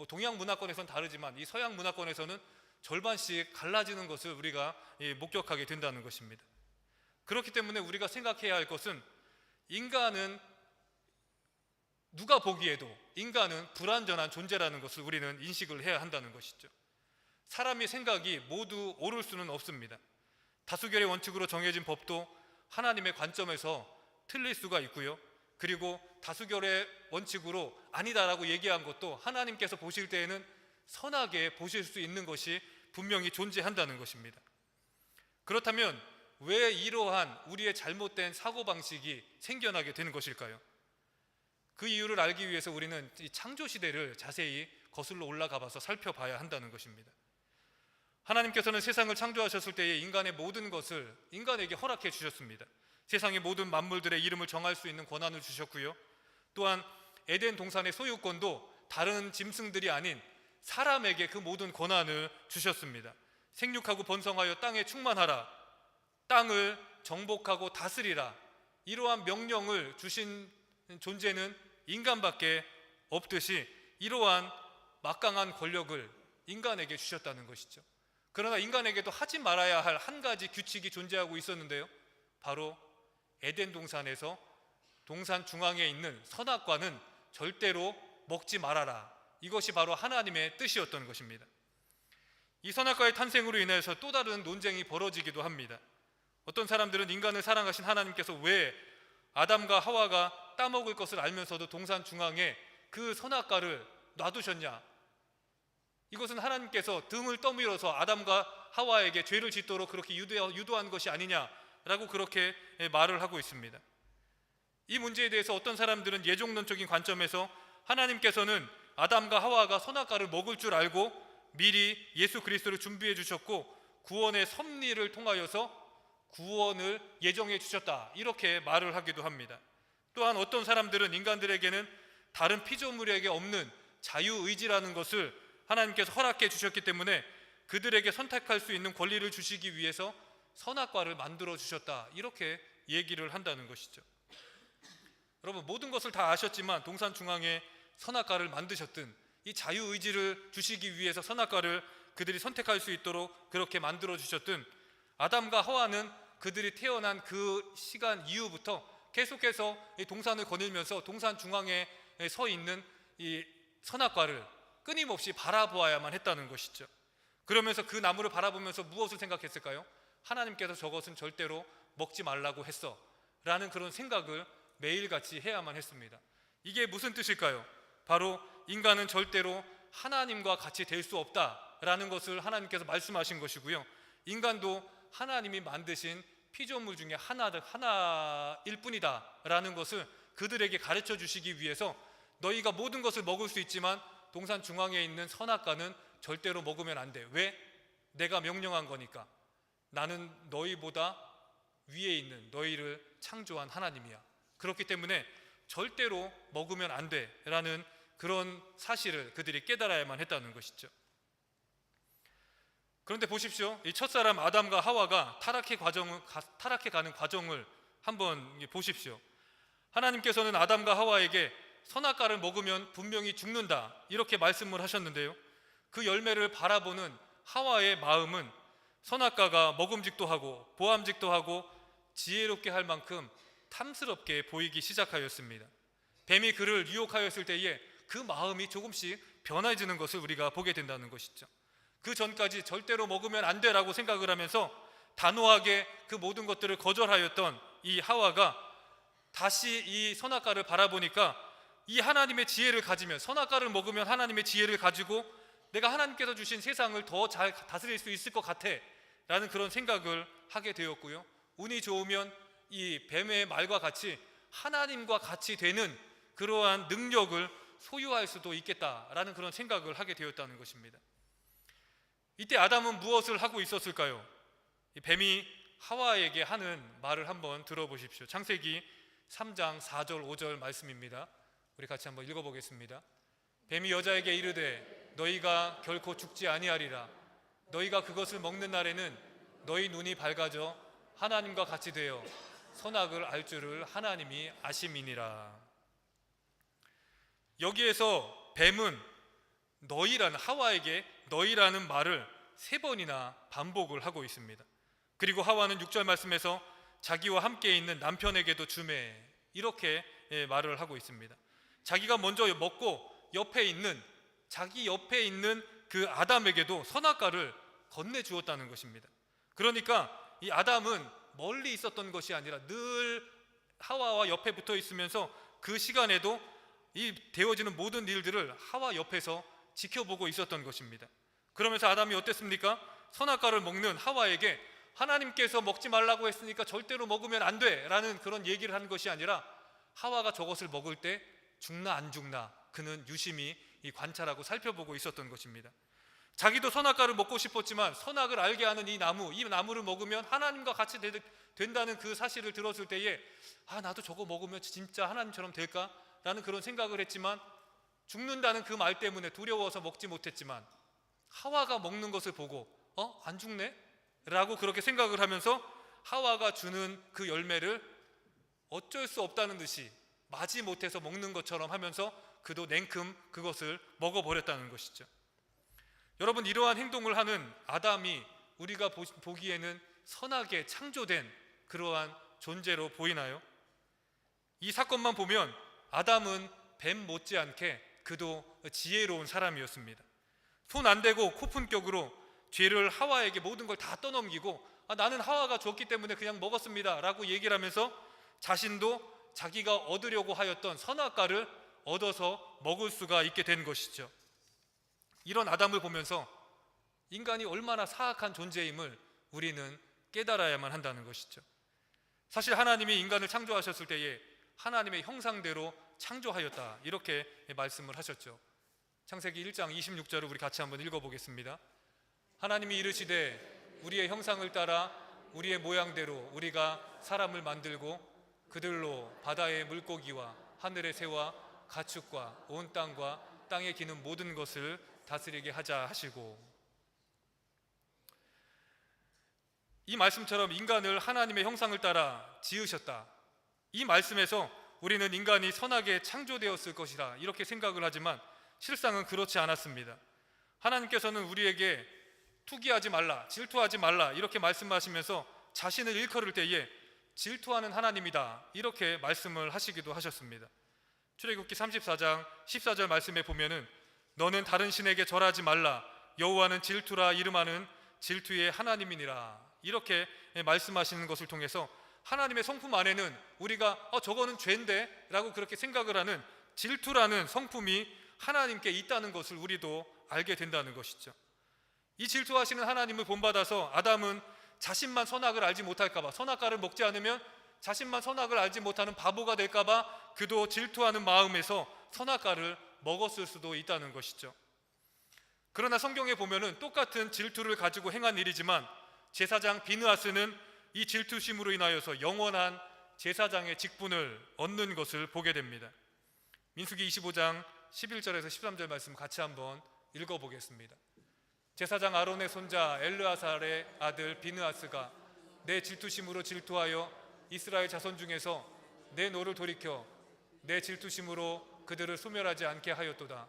동양 문화권에서는 다르지만 이 서양 문화권에서는 절반씩 갈라지는 것을 우리가 목격하게 된다는 것입니다. 그렇기 때문에 우리가 생각해야 할 것은 인간은 누가 보기에도 인간은 불완전한 존재라는 것을 우리는 인식을 해야 한다는 것이죠. 사람의 생각이 모두 옳을 수는 없습니다. 다수결의 원칙으로 정해진 법도 하나님의 관점에서 틀릴 수가 있고요. 그리고 다수결의 원칙으로 아니다라고 얘기한 것도 하나님께서 보실 때에는 선하게 보실 수 있는 것이 분명히 존재한다는 것입니다. 그렇다면 왜 이러한 우리의 잘못된 사고방식이 생겨나게 되는 것일까요? 그 이유를 알기 위해서 우리는 이 창조시대를 자세히 거슬러 올라가 봐서 살펴봐야 한다는 것입니다. 하나님께서는 세상을 창조하셨을 때에 인간의 모든 것을 인간에게 허락해 주셨습니다. 세상의 모든 만물들의 이름을 정할 수 있는 권한을 주셨고요. 또한 에덴 동산의 소유권도 다른 짐승들이 아닌 사람에게 그 모든 권한을 주셨습니다. 생육하고 번성하여 땅에 충만하라, 땅을 정복하고 다스리라, 이러한 명령을 주신 존재는 인간밖에 없듯이 이러한 막강한 권력을 인간에게 주셨다는 것이죠. 그러나 인간에게도 하지 말아야 할 한 가지 규칙이 존재하고 있었는데요, 바로 에덴 동산에서 동산 중앙에 있는 선악과는 절대로 먹지 말아라, 이것이 바로 하나님의 뜻이었던 것입니다. 이 선악과의 탄생으로 인해서 또 다른 논쟁이 벌어지기도 합니다. 어떤 사람들은 인간을 사랑하신 하나님께서 왜 아담과 하와가 따먹을 것을 알면서도 동산 중앙에 그 선악과를 놔두셨냐, 이것은 하나님께서 등을 떠밀어서 아담과 하와에게 죄를 짓도록 그렇게 유도한 것이 아니냐라고 그렇게 말을 하고 있습니다. 이 문제에 대해서 어떤 사람들은 예종론적인 관점에서 하나님께서는 아담과 하와가 선악과를 먹을 줄 알고 미리 예수 그리스도를 준비해 주셨고 구원의 섭리를 통하여서 구원을 예정해 주셨다, 이렇게 말을 하기도 합니다. 또한 어떤 사람들은 인간들에게는 다른 피조물에게 없는 자유의지라는 것을 하나님께서 허락해 주셨기 때문에 그들에게 선택할 수 있는 권리를 주시기 위해서 선악과를 만들어 주셨다, 이렇게 얘기를 한다는 것이죠. 여러분, 모든 것을 다 아셨지만 동산 중앙에 선악과를 만드셨든 이 자유의지를 주시기 위해서 선악과를 그들이 선택할 수 있도록 그렇게 만들어 주셨든 아담과 하와는 그들이 태어난 그 시간 이후부터 계속해서 이 동산을 거닐면서 동산 중앙에 서 있는 이 선악과를 끊임없이 바라보아야만 했다는 것이죠. 그러면서 그 나무를 바라보면서 무엇을 생각했을까요? 하나님께서 저것은 절대로 먹지 말라고 했어 라는 그런 생각을 매일같이 해야만 했습니다. 이게 무슨 뜻일까요? 바로 인간은 절대로 하나님과 같이 될 수 없다라는 것을 하나님께서 말씀하신 것이고요. 인간도 하나님이 만드신 피조물 중에 하나일 뿐이다 라는 것을 그들에게 가르쳐 주시기 위해서 너희가 모든 것을 먹을 수 있지만 동산 중앙에 있는 선악과는 절대로 먹으면 안 돼. 왜? 내가 명령한 거니까. 나는 너희보다 위에 있는 너희를 창조한 하나님이야. 그렇기 때문에 절대로 먹으면 안 돼라는 그런 사실을 그들이 깨달아야만 했다는 것이죠. 그런데 보십시오. 이 첫사람 아담과 하와가 타락해 가는 과정을 한번 보십시오. 하나님께서는 아담과 하와에게 선악과를 먹으면 분명히 죽는다 이렇게 말씀을 하셨는데요, 그 열매를 바라보는 하와의 마음은 선악과가 먹음직도 하고 보암직도 하고 지혜롭게 할 만큼 탐스럽게 보이기 시작하였습니다. 뱀이 그를 유혹하였을 때에 그 마음이 조금씩 변해지는 것을 우리가 보게 된다는 것이죠. 그 전까지 절대로 먹으면 안 돼라고 생각을 하면서 단호하게 그 모든 것들을 거절하였던 이 하와가 다시 이 선악과를 바라보니까 이 하나님의 지혜를 가지면, 선악과를 먹으면 하나님의 지혜를 가지고 내가 하나님께서 주신 세상을 더 잘 다스릴 수 있을 것 같아 라는 그런 생각을 하게 되었고요, 운이 좋으면 이 뱀의 말과 같이 하나님과 같이 되는 그러한 능력을 소유할 수도 있겠다라는 그런 생각을 하게 되었다는 것입니다. 이때 아담은 무엇을 하고 있었을까요? 이 뱀이 하와에게 하는 말을 한번 들어보십시오. 창세기 3장 4절 5절 말씀입니다. 우리 같이 한번 읽어보겠습니다. 뱀이 여자에게 이르되 너희가 결코 죽지 아니하리라. 너희가 그것을 먹는 날에는 너희 눈이 밝아져 하나님과 같이 되어 선악을 알 줄을 하나님이 아심이니라. 여기에서 뱀은 너희라는, 하와에게 너희라는 말을 3번이나 반복을 하고 있습니다. 그리고 하와는 6절 말씀에서 자기와 함께 있는 남편에게도 주매 이렇게 말을 하고 있습니다. 자기가 먼저 먹고 자기 옆에 있는 그 아담에게도 선악과를 건네주었다는 것입니다. 그러니까 이 아담은 멀리 있었던 것이 아니라 늘 하와와 옆에 붙어 있으면서 그 시간에도 이 되어지는 모든 일들을 하와 옆에서 지켜보고 있었던 것입니다. 그러면서 아담이 어땠습니까? 선악과를 먹는 하와에게 하나님께서 먹지 말라고 했으니까 절대로 먹으면 안 돼 라는 그런 얘기를 하는 것이 아니라 하와가 저것을 먹을 때 죽나 안 죽나 그는 유심히 관찰하고 살펴보고 있었던 것입니다. 자기도 선악과를 먹고 싶었지만 선악을 알게 하는 이 나무를 먹으면 하나님과 같이 된다는 그 사실을 들었을 때에 나도 저거 먹으면 진짜 하나님처럼 될까? 라는 그런 생각을 했지만, 죽는다는 그 말 때문에 두려워서 먹지 못했지만 하와가 먹는 것을 보고 안 죽네? 라고 그렇게 생각을 하면서 하와가 주는 그 열매를 어쩔 수 없다는 듯이 마지 못해서 먹는 것처럼 하면서 그도 냉큼 그것을 먹어버렸다는 것이죠. 여러분, 이러한 행동을 하는 아담이 우리가 보기에는 선하게 창조된 그러한 존재로 보이나요? 이 사건만 보면 아담은 뱀 못지않게 그도 지혜로운 사람이었습니다. 손 안 대고 코푼격으로 죄를 하와에게 모든 걸 다 떠넘기고 나는 하와가 줬기 때문에 그냥 먹었습니다 라고 얘기를 하면서 자신도 자기가 얻으려고 하였던 선악과를 얻어서 먹을 수가 있게 된 것이죠. 이런 아담을 보면서 인간이 얼마나 사악한 존재임을 우리는 깨달아야만 한다는 것이죠. 사실 하나님이 인간을 창조하셨을 때에 하나님의 형상대로 창조하였다 이렇게 말씀을 하셨죠. 창세기 1장 26절을 우리 같이 한번 읽어보겠습니다. 하나님이 이르시되 우리의 형상을 따라 우리의 모양대로 우리가 사람을 만들고 그들로 바다의 물고기와 하늘의 새와 가축과 온 땅과 땅에 기는 모든 것을 다스리게 하자 하시고, 이 말씀처럼 인간을 하나님의 형상을 따라 지으셨다. 이 말씀에서 우리는 인간이 선하게 창조되었을 것이다 이렇게 생각을 하지만 실상은 그렇지 않았습니다. 하나님께서는 우리에게 투기하지 말라, 질투하지 말라 이렇게 말씀하시면서 자신을 일컬을 때에 질투하는 하나님이다 이렇게 말씀을 하시기도 하셨습니다. 출애굽기 34장 14절 말씀에 보면은 너는 다른 신에게 절하지 말라, 여호와는 질투라 이름하는 질투의 하나님이니라 이렇게 말씀하시는 것을 통해서 하나님의 성품 안에는 우리가 저거는 죄인데 라고 그렇게 생각을 하는 질투라는 성품이 하나님께 있다는 것을 우리도 알게 된다는 것이죠. 이 질투하시는 하나님을 본받아서 아담은 자신만 선악을 알지 못할까봐, 선악과를 먹지 않으면 자신만 선악을 알지 못하는 바보가 될까봐 그도 질투하는 마음에서 선악과를 먹었을 수도 있다는 것이죠. 그러나 성경에 보면은 똑같은 질투를 가지고 행한 일이지만 제사장 비느하스는 이 질투심으로 인하여서 영원한 제사장의 직분을 얻는 것을 보게 됩니다. 민수기 25장 11절에서 13절 말씀 같이 한번 읽어보겠습니다. 제사장 아론의 손자 엘르아살의 아들 비느하스가 내 질투심으로 질투하여 이스라엘 자손 중에서 내 노를 돌이켜 내 질투심으로 그들을 소멸하지 않게 하였도다.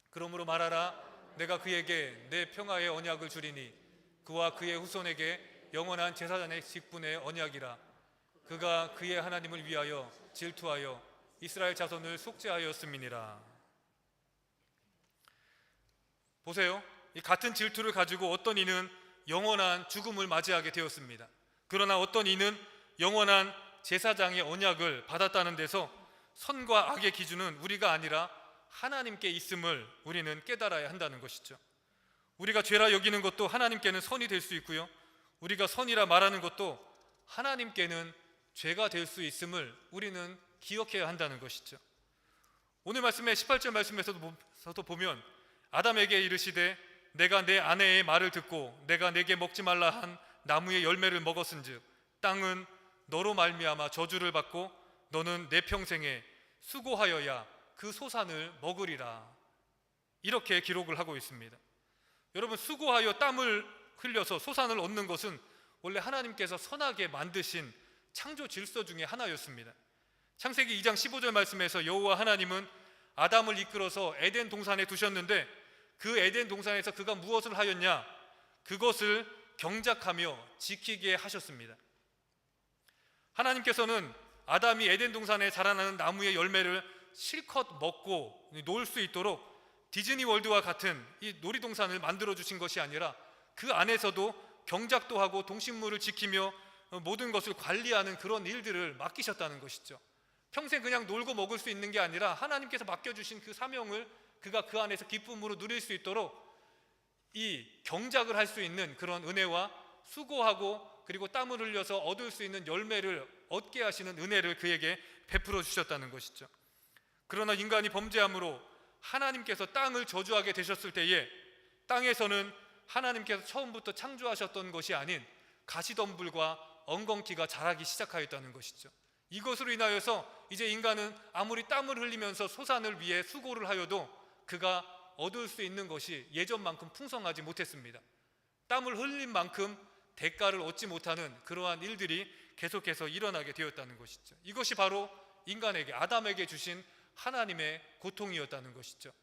그러므로 말하라. 내가 그에게 내 평화의 언약을 주리니 그와 그의 후손에게 영원한 제사장의 직분의 언약이라. 그가 그의 하나님을 위하여 질투하여 이스라엘 자손을 속죄하였음이니라. 보세요. 이 같은 질투를 가지고 어떤 이는 영원한 죽음을 맞이하게 되었습니다. 그러나 어떤 이는 영원한 제사장의 언약을 받았다는 데서 선과 악의 기준은 우리가 아니라 하나님께 있음을 우리는 깨달아야 한다는 것이죠. 우리가 죄라 여기는 것도 하나님께는 선이 될 수 있고요, 우리가 선이라 말하는 것도 하나님께는 죄가 될 수 있음을 우리는 기억해야 한다는 것이죠. 오늘 말씀의 18절 말씀에서도 보면 아담에게 이르시되 내가 내 아내의 말을 듣고 내가 내게 먹지 말라 한 나무의 열매를 먹었은즉 땅은 너로 말미암아 저주를 받고 너는 내 평생에 수고하여야 그 소산을 먹으리라. 이렇게 기록을 하고 있습니다. 여러분, 수고하여 땀을 흘려서 소산을 얻는 것은 원래 하나님께서 선하게 만드신 창조 질서 중에 하나였습니다. 창세기 2장 15절 말씀에서 여호와 하나님은 아담을 이끌어서 에덴 동산에 두셨는데 그 에덴 동산에서 그가 무엇을 하였냐? 그것을 경작하며 지키게 하셨습니다. 하나님께서는 아담이 에덴 동산에 자라나는 나무의 열매를 실컷 먹고 놀 수 있도록 디즈니 월드와 같은 이 놀이동산을 만들어 주신 것이 아니라 그 안에서도 경작도 하고 동식물을 지키며 모든 것을 관리하는 그런 일들을 맡기셨다는 것이죠. 평생 그냥 놀고 먹을 수 있는 게 아니라 하나님께서 맡겨주신 그 사명을 그가 그 안에서 기쁨으로 누릴 수 있도록 이 경작을 할 수 있는 그런 은혜와 수고하고 그리고 땀을 흘려서 얻을 수 있는 열매를 얻게 하시는 은혜를 그에게 베풀어 주셨다는 것이죠. 그러나 인간이 범죄함으로 하나님께서 땅을 저주하게 되셨을 때에 땅에서는 하나님께서 처음부터 창조하셨던 것이 아닌 가시덤불과 엉겅퀴가 자라기 시작하였다는 것이죠. 이것으로 인하여서 이제 인간은 아무리 땀을 흘리면서 소산을 위해 수고를 하여도 그가 얻을 수 있는 것이 예전만큼 풍성하지 못했습니다. 땀을 흘린 만큼 대가를 얻지 못하는 그러한 일들이 계속해서 일어나게 되었다는 것이죠. 이것이 바로 인간에게, 아담에게 주신 하나님의 고통이었다는 것이죠.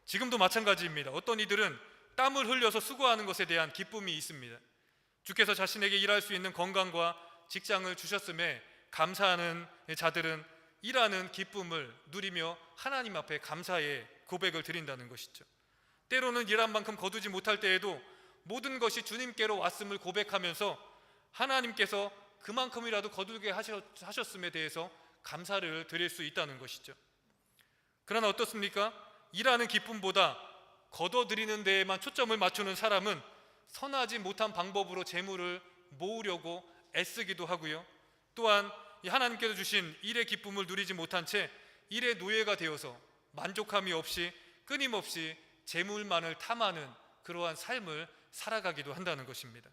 지금도 마찬가지입니다. 어떤 이들은 땀을 흘려서 수고하는 것에 대한 기쁨이 있습니다. 주께서 자신에게 일할 수 있는 건강과 직장을 주셨음에 감사하는 자들은 일하는 기쁨을 누리며 하나님 앞에 감사의 고백을 드린다는 것이죠. 때로는 일한 만큼 거두지 못할 때에도 모든 것이 주님께로 왔음을 고백하면서 하나님께서 그만큼이라도 거두게 하셨음에 대해서 감사를 드릴 수 있다는 것이죠. 그러나 어떻습니까? 일하는 기쁨보다 거둬들이는 데에만 초점을 맞추는 사람은 선하지 못한 방법으로 재물을 모으려고 애쓰기도 하고요, 또한 하나님께서 주신 일의 기쁨을 누리지 못한 채 일의 노예가 되어서 만족함이 없이 끊임없이 재물만을 탐하는 그러한 삶을 살아가기도 한다는 것입니다.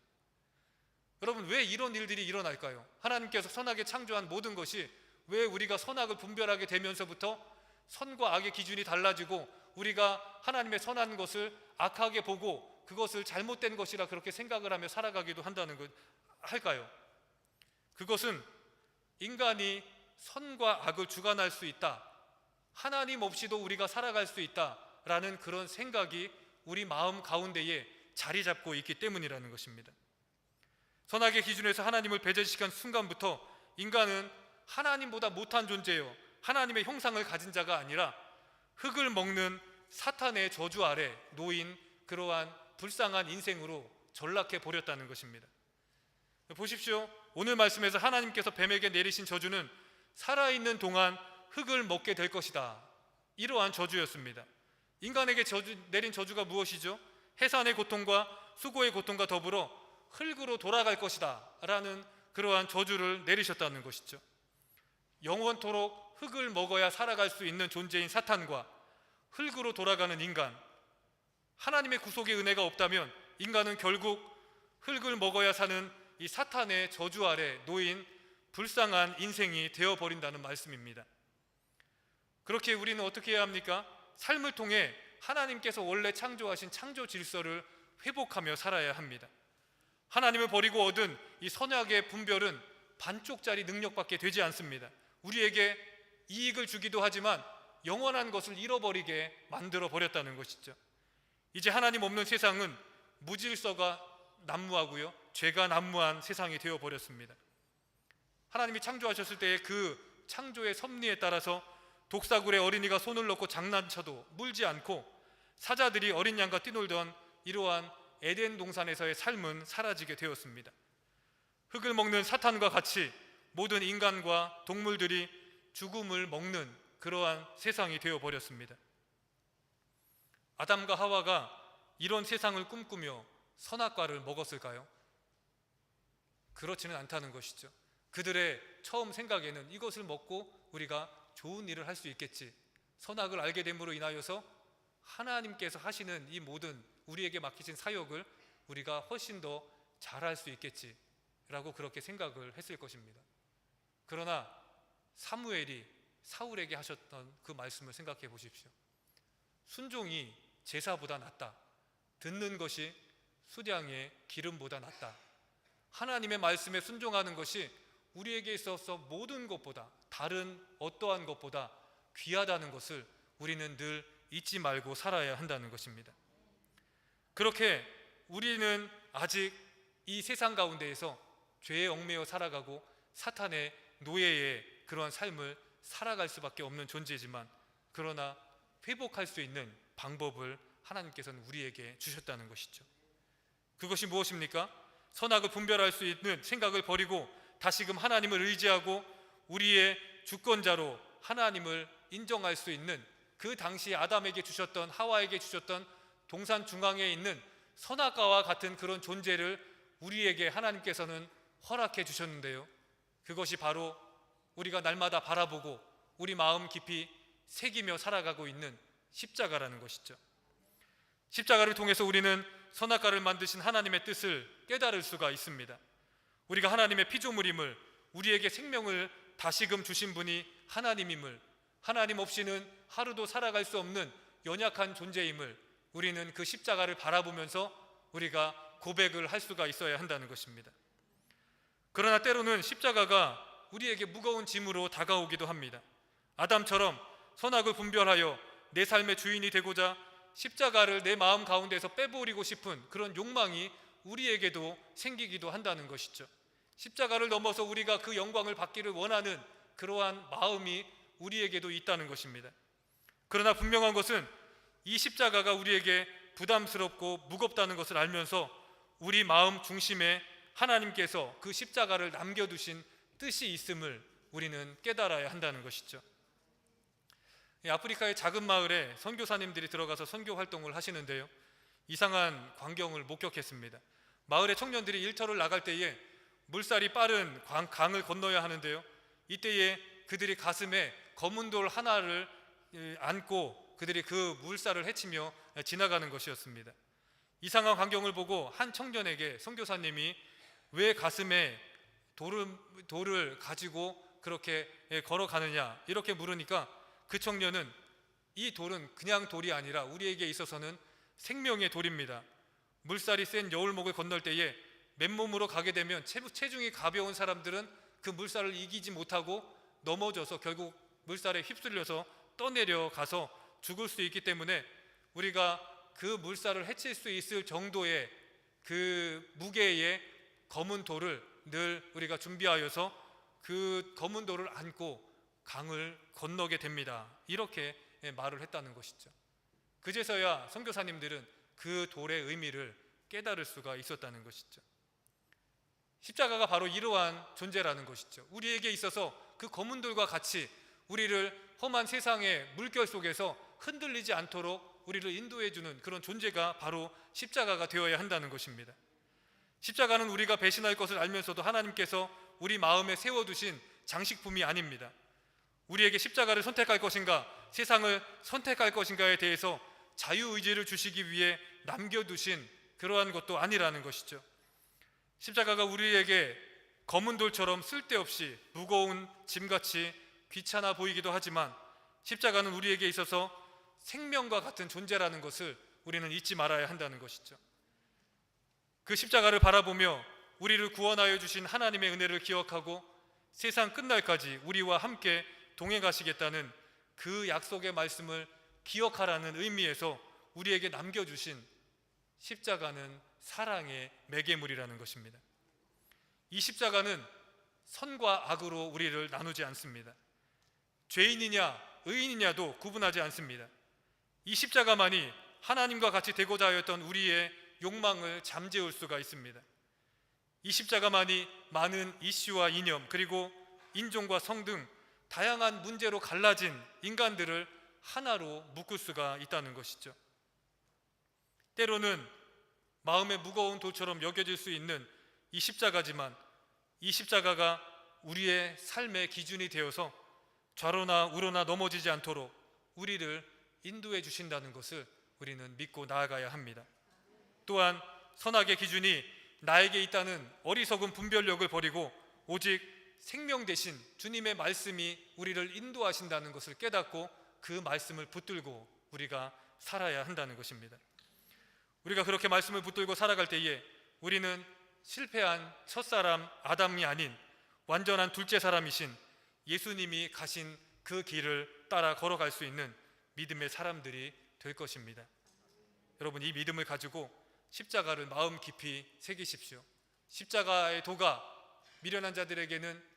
여러분, 왜 이런 일들이 일어날까요? 하나님께서 선하게 창조한 모든 것이 왜 우리가 선악을 분별하게 되면서부터 선과 악의 기준이 달라지고 우리가 하나님의 선한 것을 악하게 보고 그것을 잘못된 것이라 그렇게 생각을 하며 살아가기도 한다는 것 할까요? 그것은 인간이 선과 악을 주관할 수 있다, 하나님 없이도 우리가 살아갈 수 있다라는 그런 생각이 우리 마음 가운데에 자리 잡고 있기 때문이라는 것입니다. 선악의 기준에서 하나님을 배제시킨 순간부터 인간은 하나님보다 못한 존재요, 하나님의 형상을 가진 자가 아니라 흙을 먹는 사탄의 저주 아래 놓인 그러한 불쌍한 인생으로 전락해 버렸다는 것입니다. 보십시오. 오늘 말씀에서 하나님께서 뱀에게 내리신 저주는 살아있는 동안 흙을 먹게 될 것이다, 이러한 저주였습니다. 인간에게 내린 저주가 무엇이죠? 해산의 고통과 수고의 고통과 더불어 흙으로 돌아갈 것이다 라는 그러한 저주를 내리셨다는 것이죠. 영원토록 흙을 먹어야 살아갈 수 있는 존재인 사탄과 흙으로 돌아가는 인간, 하나님의 구속의 은혜가 없다면 인간은 결국 흙을 먹어야 사는 이 사탄의 저주 아래 놓인 불쌍한 인생이 되어버린다는 말씀입니다. 그렇게 우리는 어떻게 해야 합니까? 삶을 통해 하나님께서 원래 창조하신 창조 질서를 회복하며 살아야 합니다. 하나님을 버리고 얻은 이 선악의 분별은 반쪽짜리 능력밖에 되지 않습니다. 우리에게 이익을 주기도 하지만 영원한 것을 잃어버리게 만들어 버렸다는 것이죠. 이제 하나님 없는 세상은 무질서가 난무하고요, 죄가 난무한 세상이 되어 버렸습니다. 하나님이 창조하셨을 때의 그 창조의 섭리에 따라서 독사굴에 어린이가 손을 넣고 장난쳐도 물지 않고 사자들이 어린 양과 뛰놀던 이러한 에덴 동산에서의 삶은 사라지게 되었습니다. 흙을 먹는 사탄과 같이 모든 인간과 동물들이 죽음을 먹는 그러한 세상이 되어버렸습니다. 아담과 하와가 이런 세상을 꿈꾸며 선악과를 먹었을까요? 그렇지는 않다는 것이죠. 그들의 처음 생각에는 이것을 먹고 우리가 좋은 일을 할 수 있겠지, 선악을 알게 됨으로 인하여서 하나님께서 하시는 이 모든 우리에게 맡기신 사역을 우리가 훨씬 더 잘할 수 있겠지 라고 그렇게 생각을 했을 것입니다. 그러나 사무엘이 사울에게 하셨던 그 말씀을 생각해 보십시오. 순종이 제사보다 낫다. 듣는 것이 수량의 기름보다 낫다. 하나님의 말씀에 순종하는 것이 우리에게 있어서 모든 것보다, 다른 어떠한 것보다 귀하다는 것을 우리는 늘 잊지 말고 살아야 한다는 것입니다. 그렇게 우리는 아직 이 세상 가운데에서 죄에 얽매여 살아가고 사탄의 노예의 그러한 삶을 살아갈 수밖에 없는 존재지만, 그러나 회복할 수 있는 방법을 하나님께서는 우리에게 주셨다는 것이죠. 그것이 무엇입니까? 선악을 분별할 수 있는 생각을 버리고 다시금 하나님을 의지하고 우리의 주권자로 하나님을 인정할 수 있는, 그 당시 아담에게 주셨던, 하와에게 주셨던 동산 중앙에 있는 선악과와 같은 그런 존재를 우리에게 하나님께서는 허락해 주셨는데요, 그것이 바로 우리가 날마다 바라보고 우리 마음 깊이 새기며 살아가고 있는 십자가라는 것이죠. 십자가를 통해서 우리는 선악과를 만드신 하나님의 뜻을 깨달을 수가 있습니다. 우리가 하나님의 피조물임을, 우리에게 생명을 다시금 주신 분이 하나님임을, 하나님 없이는 하루도 살아갈 수 없는 연약한 존재임을 우리는 그 십자가를 바라보면서 우리가 고백을 할 수가 있어야 한다는 것입니다. 그러나 때로는 십자가가 우리에게 무거운 짐으로 다가오기도 합니다. 아담처럼 선악을 분별하여 내 삶의 주인이 되고자 십자가를 내 마음 가운데서 빼버리고 싶은 그런 욕망이 우리에게도 생기기도 한다는 것이죠. 십자가를 넘어서 우리가 그 영광을 받기를 원하는 그러한 마음이 우리에게도 있다는 것입니다. 그러나 분명한 것은 이 십자가가 우리에게 부담스럽고 무겁다는 것을 알면서 우리 마음 중심에 하나님께서 그 십자가를 남겨두신 뜻이 있음을 우리는 깨달아야 한다는 것이죠. 아프리카의 작은 마을에 선교사님들이 들어가서 선교 활동을 하시는데요, 이상한 광경을 목격했습니다. 마을의 청년들이 일터를 나갈 때에 물살이 빠른 강을 건너야 하는데요, 이때에 그들이 가슴에 검은 돌 하나를 안고 그들이 그 물살을 헤치며 지나가는 것이었습니다. 이상한 광경을 보고 한 청년에게 선교사님이 왜 가슴에 돌을 가지고 그렇게 걸어가느냐 이렇게 물으니까, 그 청년은 이 돌은 그냥 돌이 아니라 우리에게 있어서는 생명의 돌입니다. 물살이 센 여울목을 건널 때에 맨몸으로 가게 되면 체중이 가벼운 사람들은 그 물살을 이기지 못하고 넘어져서 결국 물살에 휩쓸려서 떠내려 가서 죽을 수 있기 때문에 우리가 그 물살을 헤칠 수 있을 정도의 그 무게의 검은 돌을 늘 우리가 준비하여서 그 검은 돌을 안고 강을 건너게 됩니다. 이렇게 말을 했다는 것이죠. 그제서야 선교사님들은 그 돌의 의미를 깨달을 수가 있었다는 것이죠. 십자가가 바로 이러한 존재라는 것이죠. 우리에게 있어서 그 검은 돌과 같이 우리를 험한 세상의 물결 속에서 흔들리지 않도록 우리를 인도해주는 그런 존재가 바로 십자가가 되어야 한다는 것입니다. 십자가는 우리가 배신할 것을 알면서도 하나님께서 우리 마음에 세워두신 장식품이 아닙니다. 우리에게 십자가를 선택할 것인가, 세상을 선택할 것인가에 대해서 자유의지를 주시기 위해 남겨두신 그러한 것도 아니라는 것이죠. 십자가가 우리에게 검은 돌처럼 쓸데없이 무거운 짐같이 귀찮아 보이기도 하지만 십자가는 우리에게 있어서 생명과 같은 존재라는 것을 우리는 잊지 말아야 한다는 것이죠. 그 십자가를 바라보며 우리를 구원하여 주신 하나님의 은혜를 기억하고 세상 끝날까지 우리와 함께 동행하시겠다는 그 약속의 말씀을 기억하라는 의미에서 우리에게 남겨주신 십자가는 사랑의 매개물이라는 것입니다. 이 십자가는 선과 악으로 우리를 나누지 않습니다. 죄인이냐 의인이냐도 구분하지 않습니다. 이 십자가만이 하나님과 같이 되고자 하였던 우리의 욕망을 잠재울 수가 있습니다. 이 십자가만이 많은 이슈와 이념 그리고 인종과 성 등 다양한 문제로 갈라진 인간들을 하나로 묶을 수가 있다는 것이죠. 때로는 마음의 무거운 돌처럼 여겨질 수 있는 이 십자가지만 이 십자가가 우리의 삶의 기준이 되어서 좌로나 우로나 넘어지지 않도록 우리를 인도해 주신다는 것을 우리는 믿고 나아가야 합니다. 또한 선악의 기준이 나에게 있다는 어리석은 분별력을 버리고 오직 생명 대신 주님의 말씀이 우리를 인도하신다는 것을 깨닫고 그 말씀을 붙들고 우리가 살아야 한다는 것입니다. 우리가 그렇게 말씀을 붙들고 살아갈 때에 우리는 실패한 첫사람 아담이 아닌 완전한 둘째 사람이신 예수님이 가신 그 길을 따라 걸어갈 수 있는 믿음의 사람들이 될 것입니다. 여러분, 이 믿음을 가지고 십자가를 마음 깊이 새기십시오. 십자가의 도가 미련한 자들에게는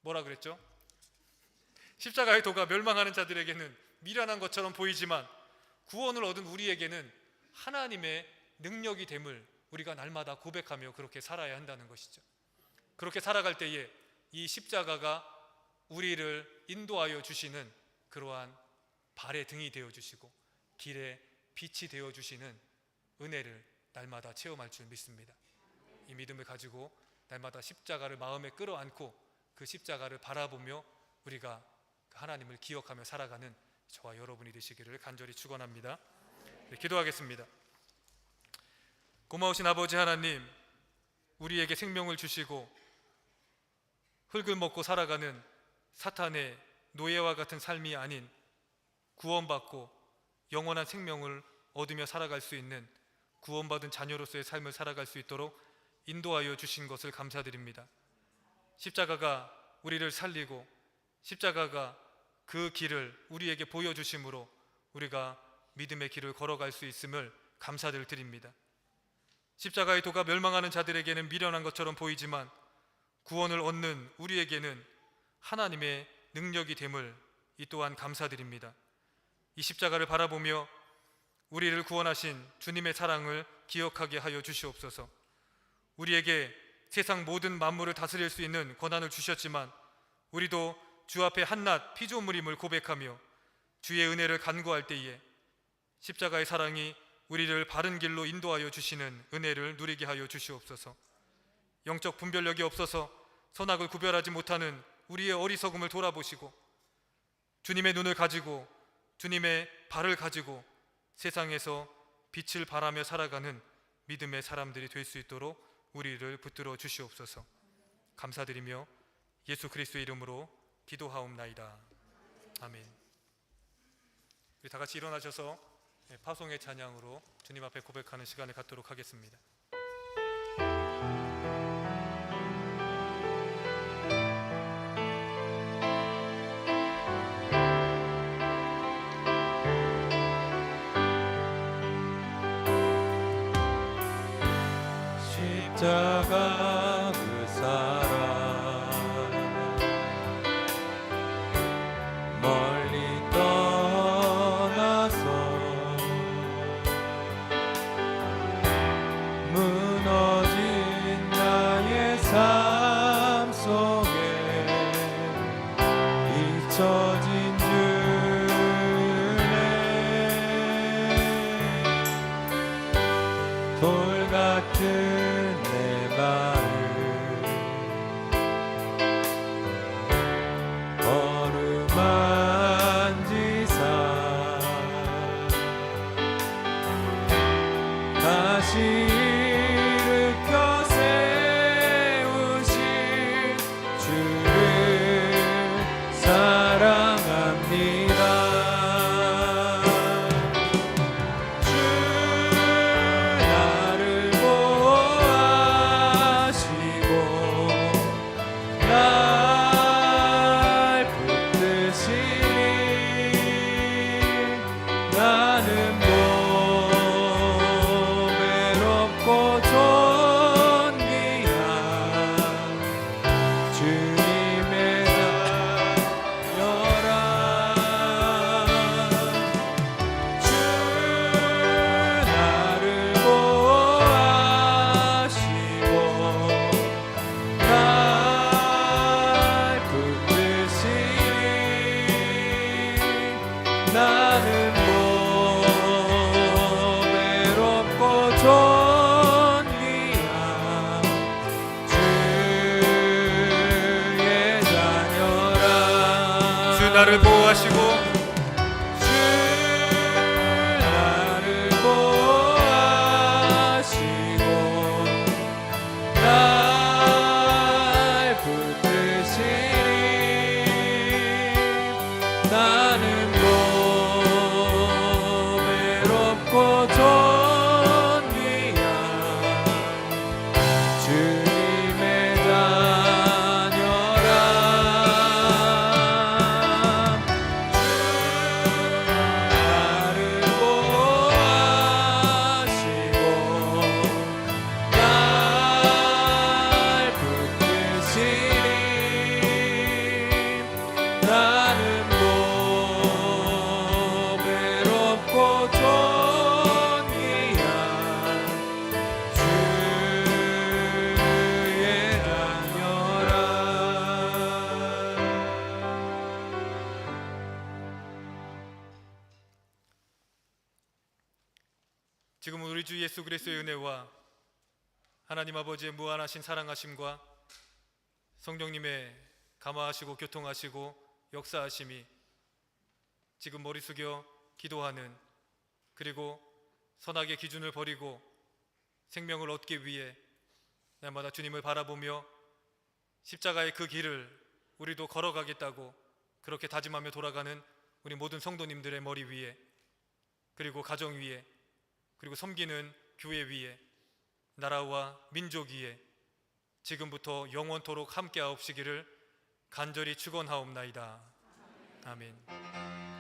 뭐라 그랬죠? 십자가의 도가 멸망하는 자들에게는 미련한 것처럼 보이지만 구원을 얻은 우리에게는 하나님의 능력이 됨을 우리가 날마다 고백하며 그렇게 살아야 한다는 것이죠. 그렇게 살아갈 때에 이 십자가가 우리를 인도하여 주시는 그러한 발의 등이 되어 주시고 길의 빛이 되어 주시는 은혜를 날마다 체험할 줄 믿습니다. 이 믿음을 가지고 날마다 십자가를 마음에 끌어안고 그 십자가를 바라보며 우리가 하나님을 기억하며 살아가는 저와 여러분이 되시기를 간절히 축원합니다. 네, 기도하겠습니다. 고마우신 아버지 하나님, 우리에게 생명을 주시고 흙을 먹고 살아가는 사탄의 노예와 같은 삶이 아닌 구원받고 영원한 생명을 얻으며 살아갈 수 있는 구원받은 자녀로서의 삶을 살아갈 수 있도록 인도하여 주신 것을 감사드립니다. 십자가가 우리를 살리고 십자가가 그 길을 우리에게 보여주심으로 우리가 믿음의 길을 걸어갈 수 있음을 감사를 드립니다. 십자가의 도가 멸망하는 자들에게는 미련한 것처럼 보이지만 구원을 얻는 우리에게는 하나님의 능력이 됨을 이 또한 감사드립니다. 이 십자가를 바라보며 우리를 구원하신 주님의 사랑을 기억하게 하여 주시옵소서. 우리에게 세상 모든 만물을 다스릴 수 있는 권한을 주셨지만 우리도 주 앞에 한낱 피조물임을 고백하며 주의 은혜를 간구할 때에 십자가의 사랑이 우리를 바른 길로 인도하여 주시는 은혜를 누리게 하여 주시옵소서. 영적 분별력이 없어서 선악을 구별하지 못하는 우리의 어리석음을 돌아보시고 주님의 눈을 가지고 주님의 발을 가지고 세상에서 빛을 발하며 살아가는 믿음의 사람들이 될 수 있도록 우리를 붙들어 주시옵소서. 감사드리며 예수 그리스도의 이름으로 기도하옵나이다. 아멘. 우리 다 같이 일어나셔서 파송의 찬양으로 주님 앞에 고백하는 시간을 갖도록 하겠습니다. 십자가 그 사랑 멀리 떠나서 무너진 나의 삶 속에 잊혀진 주네 돌 같은 어루만지사 다시 나는 외롭고 존귀한 주님의 자녀라. 주 나를 보호하시고 날 붙드시니 나는 외롭고 존귀한 주의 자녀라. 주 나를 보호하시고 주 나를 보호하시고 날 붙드시니 나는 외롭고 존귀한 주님의 자녀라. 나를 보호하시고 날 붙드시니 나는 외롭고 존귀한 주의 자녀라. 지금 우리 주 예수 그리스도의 은혜와 하나님 아버지의 무한하신 사랑하심과 성령님의 감화하시고 교통하시고 역사하심이 지금 머리 숙여 기도하는, 그리고 선악의 기준을 버리고 생명을 얻기 위해 날마다 주님을 바라보며 십자가의 그 길을 우리도 걸어가겠다고 그렇게 다짐하며 돌아가는 우리 모든 성도님들의 머리 위에, 그리고 가정 위에, 그리고 섬기는 교회 위에, 나라와 민족 위에 지금부터 영원토록 함께하옵시기를 간절히 축원하옵나이다. 아멘.